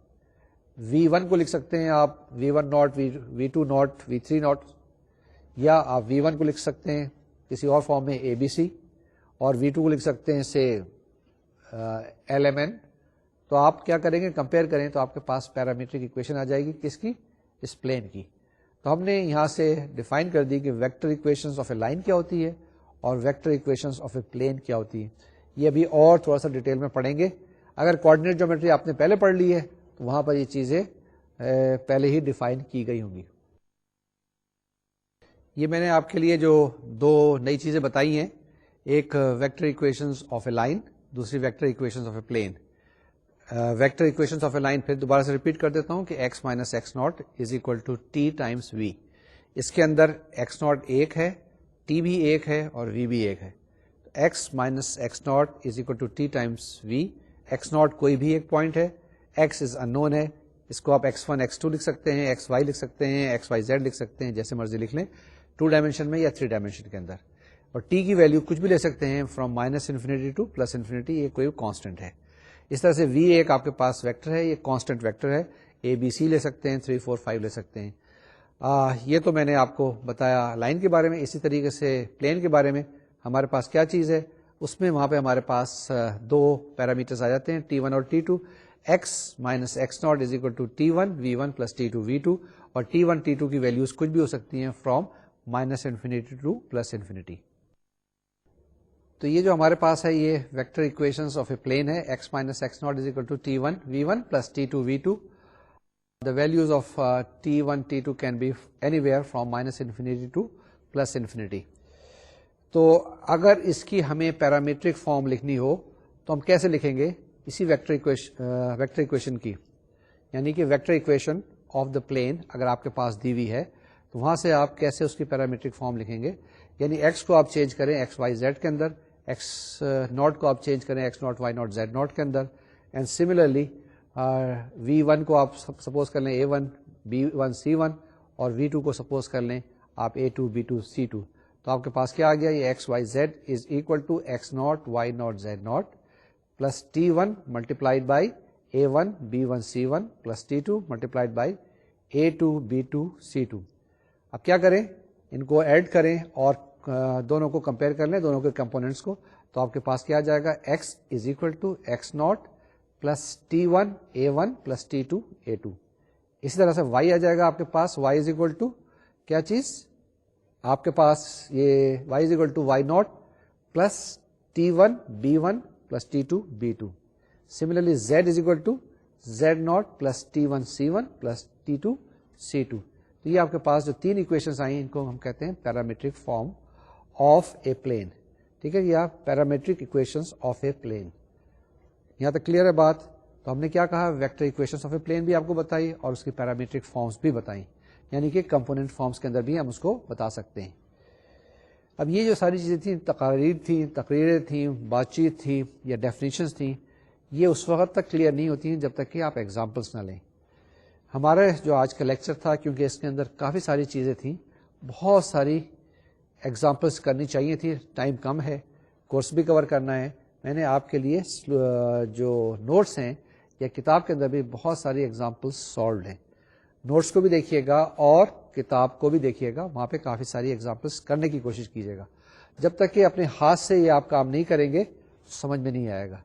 V1 کو لکھ سکتے ہیں آپ V1 not V2 not V3 not, یا آپ V1 کو لکھ سکتے ہیں کسی اور فارم میں ABC, اور V2 کو لکھ سکتے ہیں سے LMN. تو آپ کیا کریں گے, کمپیئر کریں تو آپ کے پاس پیرامیٹرک اکویشن آ جائے گی. کس کی, اس پلین کی. تو ہم نے یہاں سے ڈیفائن کر دی کہ vector equations of a line کیا ہوتی ہے اور vector equations of a plane کیا ہوتی ہے. یہ ابھی اور تھوڑا سا ڈیٹیل میں پڑھیں گے. اگر کوآرڈینیٹ جیومیٹری آپ نے پہلے پڑھ لی ہے تو وہاں پر یہ چیزیں پہلے ہی ڈیفائن کی گئی ہوں گی. یہ میں نے آپ کے لیے جو 2 نئی چیزیں بتائی ہیں, ایک vector equations of a line, دوسری vector equations of a plane. Vector equations of a line پھر دوبارہ سے ریپیٹ کر دیتا ہوں کہ x minus X not is equal to T times V. اس کے اندر x ناٹ 1 ہے, T بھی 1 ہے اور V بھی 1 ہے. x minus X not is equal to T times V. x not کوئی بھی ایک پوائنٹ ہے, x از ان نون ہے, اس کو آپ x1 x2 لکھ سکتے ہیں, xy لکھ سکتے ہیں, xyz لکھ سکتے ہیں, جیسے مرضی لکھ لیں, 2 ڈائمینشن میں یا 3 ڈائمینشن کے اندر. اور t کی ویلیو کچھ بھی لے سکتے ہیں from minus infinity to plus infinity, یہ کوئی کانسٹنٹ ہے. اس طرح سے V ایک آپ کے پاس ویکٹر ہے, یہ کانسٹنٹ ویکٹر ہے, ABC لے سکتے ہیں, 3 4 5 لے سکتے ہیں. یہ تو میں نے آپ کو بتایا لائن کے بارے میں. اسی طریقے سے پلین کے بارے میں ہمارے پاس کیا چیز ہے, اس میں وہاں پہ ہمارے پاس 2 پیرامیٹرز آ جاتے ہیں, T1 اور T2. x minus X not is equal to T1 V1 plus T2 V2, اور T1 T2 کی ویلیوز کچھ بھی ہو سکتی ہیں from minus infinity to plus infinity. تو یہ جو ہمارے پاس ہے یہ vector equations of a plane ہے, x minus X not is equal to T1 V1 plus T2 V2. The values of T1 T2 can be anywhere from minus infinity to plus infinity. تو اگر اس کی ہمیں پیرامیٹرک فارم لکھنی ہو تو ہم کیسے لکھیں گے, اسی ویکٹر اکویشن کی, یعنی کہ vector equation of the plane اگر آپ کے پاس دی ہوئی ہے تو وہاں سے آپ کیسے اس کی پیرامیٹرک فارم لکھیں گے. یعنی x کو آپ چینج کریں ایکس وائی زیڈ کے اندر, x ناٹ کو آپ چینج کریں X not Y not Z not کے اندر, اینڈ سملرلی V1 کو آپ سپوز کر لیں A1 B1 C1, اور V2 کو سپوز کر لیں آپ A2 B2 C2. تو آپ کے پاس کیا آ گیا, یہ X Y Z is equal to X not Y not Z not plus T1 multiplied by A1 B1 C1 plus T2 multiplied by A2 B2 C2. اب کیا کریں, ان کو ایڈ کریں اور دونوں کو کمپیئر کر لیں, دونوں کے کمپوننٹس کو. تو آپ کے پاس کیا آ جائے گا, x is equal to X not plus T1 A1 plus T2 A2. اسی طرح سے y آ جائے گا آپ کے پاس, y از اکول ٹو کیا چیز آپ کے پاس, یہ y is equal to Y not plus T1 B1 plus T2 B2. Similarly z is equal to z not plus T1 C1 plus T2 C2. تو یہ آپ کے پاس جو تین اکویشنز آئی ان کو ہم کہتے ہیں parametric form of a plane. ٹھیک ہے, یا parametric equations of a plane. یہاں تک کلیئر ہے بات؟ تو ہم نے کیا کہا, vector equations of a plane بھی آپ کو بتائی اور اس کی پیرامیٹرک فارمز بھی بتائیں, یعنی کہ کمپوننٹ فارمز کے اندر بھی ہم اس کو بتا سکتے ہیں. اب یہ جو ساری چیزیں تھیں, تقریریں تھیں, بات چیت تھی یا ڈیفینیشنز تھیں, یہ اس وقت تک کلیئر نہیں ہوتی ہیں جب تک کہ آپ ایگزامپلس نہ لیں. ہمارا جو آج کا لیکچر تھا, کیونکہ اس کے اندر کافی ساری چیزیں تھیں, بہت ساری ایگزامپلس کرنی چاہیے تھی, ٹائم کم ہے, کورس بھی کور کرنا ہے. میں نے آپ کے لیے جو نوٹس ہیں یا کتاب کے اندر بھی بہت ساری ایگزامپلس سالوڈ ہیں. نوٹس کو بھی دیکھیے گا اور کتاب کو بھی دیکھیے گا, وہاں پہ کافی ساری ایگزامپلس کرنے کی کوشش کیجیے گا. جب تک کہ اپنے ہاتھ سے یہ آپ کام نہیں کریں گے سمجھ میں نہیں آئے گا.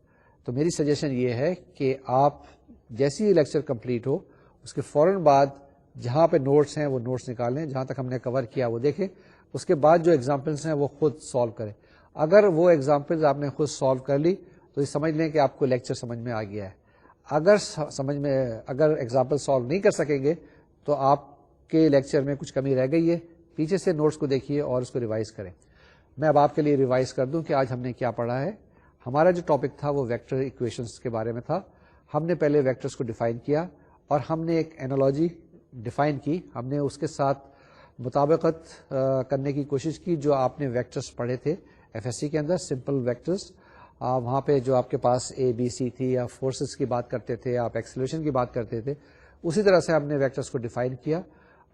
تو میری سجیشن یہ ہے کہ آپ جیسی یہ لیکچر کمپلیٹ ہو اس کے فوراً بعد جہاں پہ نوٹس ہیں وہ نوٹس نکالیں, جہاں تک ہم نے کور کیا وہ دیکھیں, اس کے بعد جو ایگزامپلس ہیں وہ خود سالو کریں. اگر وہ ایگزامپلز آپ نے خود سالو کر لی تو یہ سمجھ لیں کہ آپ کو لیکچر سمجھ میں آ گیا ہے. اگر ایگزامپل سالو نہیں کر سکیں گے تو آپ کے لیکچر میں کچھ کمی رہ گئی ہے, پیچھے سے نوٹس کو دیکھیے اور اس کو ریوائز کریں. میں اب آپ کے لیے ریوائز کر دوں کہ آج ہم نے کیا پڑھا ہے. ہمارا جو ٹاپک تھا وہ ویکٹر ایکویشنز کے بارے میں تھا. ہم نے پہلے ویکٹرز کو ڈیفائن کیا اور ہم نے ایک اینالوجی ڈیفائن کی, ہم نے اس کے ساتھ مطابقت کرنے کی کوشش کی جو آپ نے ویکٹرز پڑھے تھے ایف ایس سی کے اندر, سمپل ویکٹرز. وہاں پہ جو آپ کے پاس اے بی سی تھی, یا فورسز کی بات کرتے تھے, آپ ایکسیلریشن کی بات کرتے تھے, اسی طرح سے ہم نے ویکٹرز کو ڈیفائن کیا.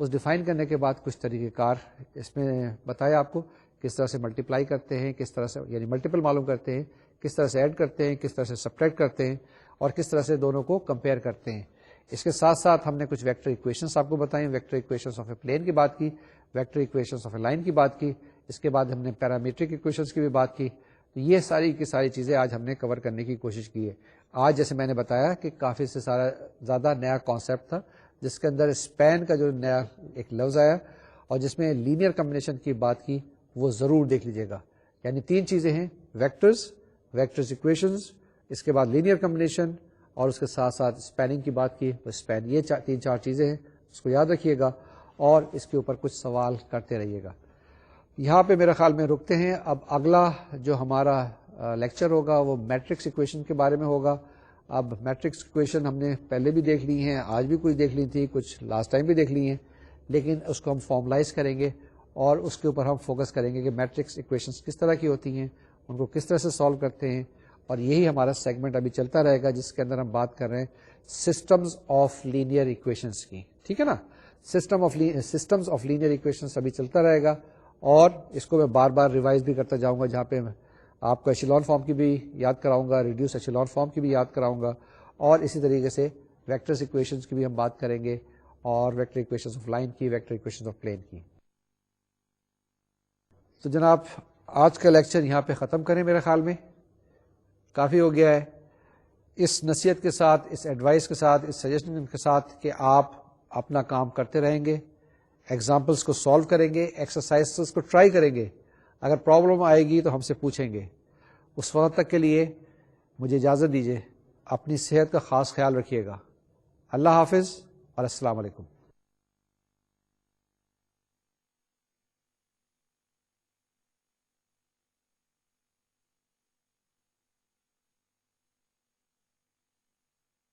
اس ڈیفائن کرنے کے بعد کچھ طریقہ کار اس میں بتایا آپ کو, کس طرح سے ملٹیپلائی کرتے ہیں, کس طرح سے یعنی ملٹیپل معلوم کرتے ہیں, کس طرح سے ایڈ کرتے ہیں, کس طرح سے سبٹریکٹ کرتے ہیں, اور کس طرح سے دونوں کو کمپیئر کرتے ہیں. اس کے ساتھ ساتھ ہم نے کچھ ویکٹر ایکویشنز آپ کو بتائیں, vector equations of a plane کی بات کی, vector equations of a line کی بات کی. اس کے بعد ہم نے پیرامیٹرک ایکویشنز کی بھی بات کی. یہ ساری کی ساری چیزیں آج ہم نے کور کرنے کی کوشش کی ہے. آج جیسے میں نے بتایا کہ کافی سے زیادہ نیا کانسیپٹ تھا, جس کے اندر اسپین کا جو نیا ایک لفظ آیا اور جس میں لینئر کمبینیشن کی بات کی, وہ ضرور دیکھ لیجیے گا. یعنی تین چیزیں ہیں, ویکٹرز ایکویشنز, اس کے بعد لینئر کمبینیشن, اور اس کے ساتھ ساتھ اسپیننگ کی بات کی. وہ اسپین, یہ تین چار چیزیں ہیں, اس کو یاد رکھیے گا اور اس کے اوپر کچھ سوال کرتے رہیے گا. یہاں پہ میرے خیال میں رکتے ہیں. اب اگلا جو ہمارا لیکچر ہوگا وہ میٹرکس ایکویشن کے بارے میں ہوگا. اب میٹرکس ایکویشن ہم نے پہلے بھی دیکھ لی ہیں, آج بھی کچھ دیکھ لی تھی, کچھ لاسٹ ٹائم بھی دیکھ لی ہیں, لیکن اس کو ہم فارملائز کریں گے اور اس کے اوپر ہم فوکس کریں گے کہ میٹرکس ایکویشنز کس طرح کی ہوتی ہیں, ان کو کس طرح سے سالو کرتے ہیں. اور یہی ہمارا سیگمنٹ ابھی چلتا رہے گا جس کے اندر ہم بات کر رہے ہیں سسٹمز آف لینئر ایکویشنز کی. ٹھیک ہے نا, سسٹمز آف لینئر ایکویشنز ابھی چلتا رہے گا, اور اس کو میں بار بار ریوائز بھی کرتا جاؤں گا, جہاں پہ آپ کو ایشیلون فارم کی بھی یاد کراؤں گا, ریڈیوس ایشیلون فارم کی بھی یاد کراؤں گا, اور اسی طریقے سے ویکٹرز ایکویشنز کی بھی ہم بات کریں گے, اور ویکٹر ایکویشنز آف لائن کی, ویکٹر ایکویشنز آف پلین کی. تو جناب آج کا لیکچر یہاں پہ ختم کریں, میرے خیال میں کافی ہو گیا ہے. اس نصیحت کے ساتھ, اس ایڈوائس کے ساتھ, اس سجیشن کے ساتھ کہ آپ اپنا کام کرتے رہیں گے, ایگزامپلس کو سالو کریں گے, ایکسرسائزز کو ٹرائی کریں گے. اگر پرابلم آئے گی تو ہم سے پوچھیں گے. اس وقت تک کے لیے مجھے اجازت دیجیے. اپنی صحت کا خاص خیال رکھیے گا. اللہ حافظ اور السلام علیکم.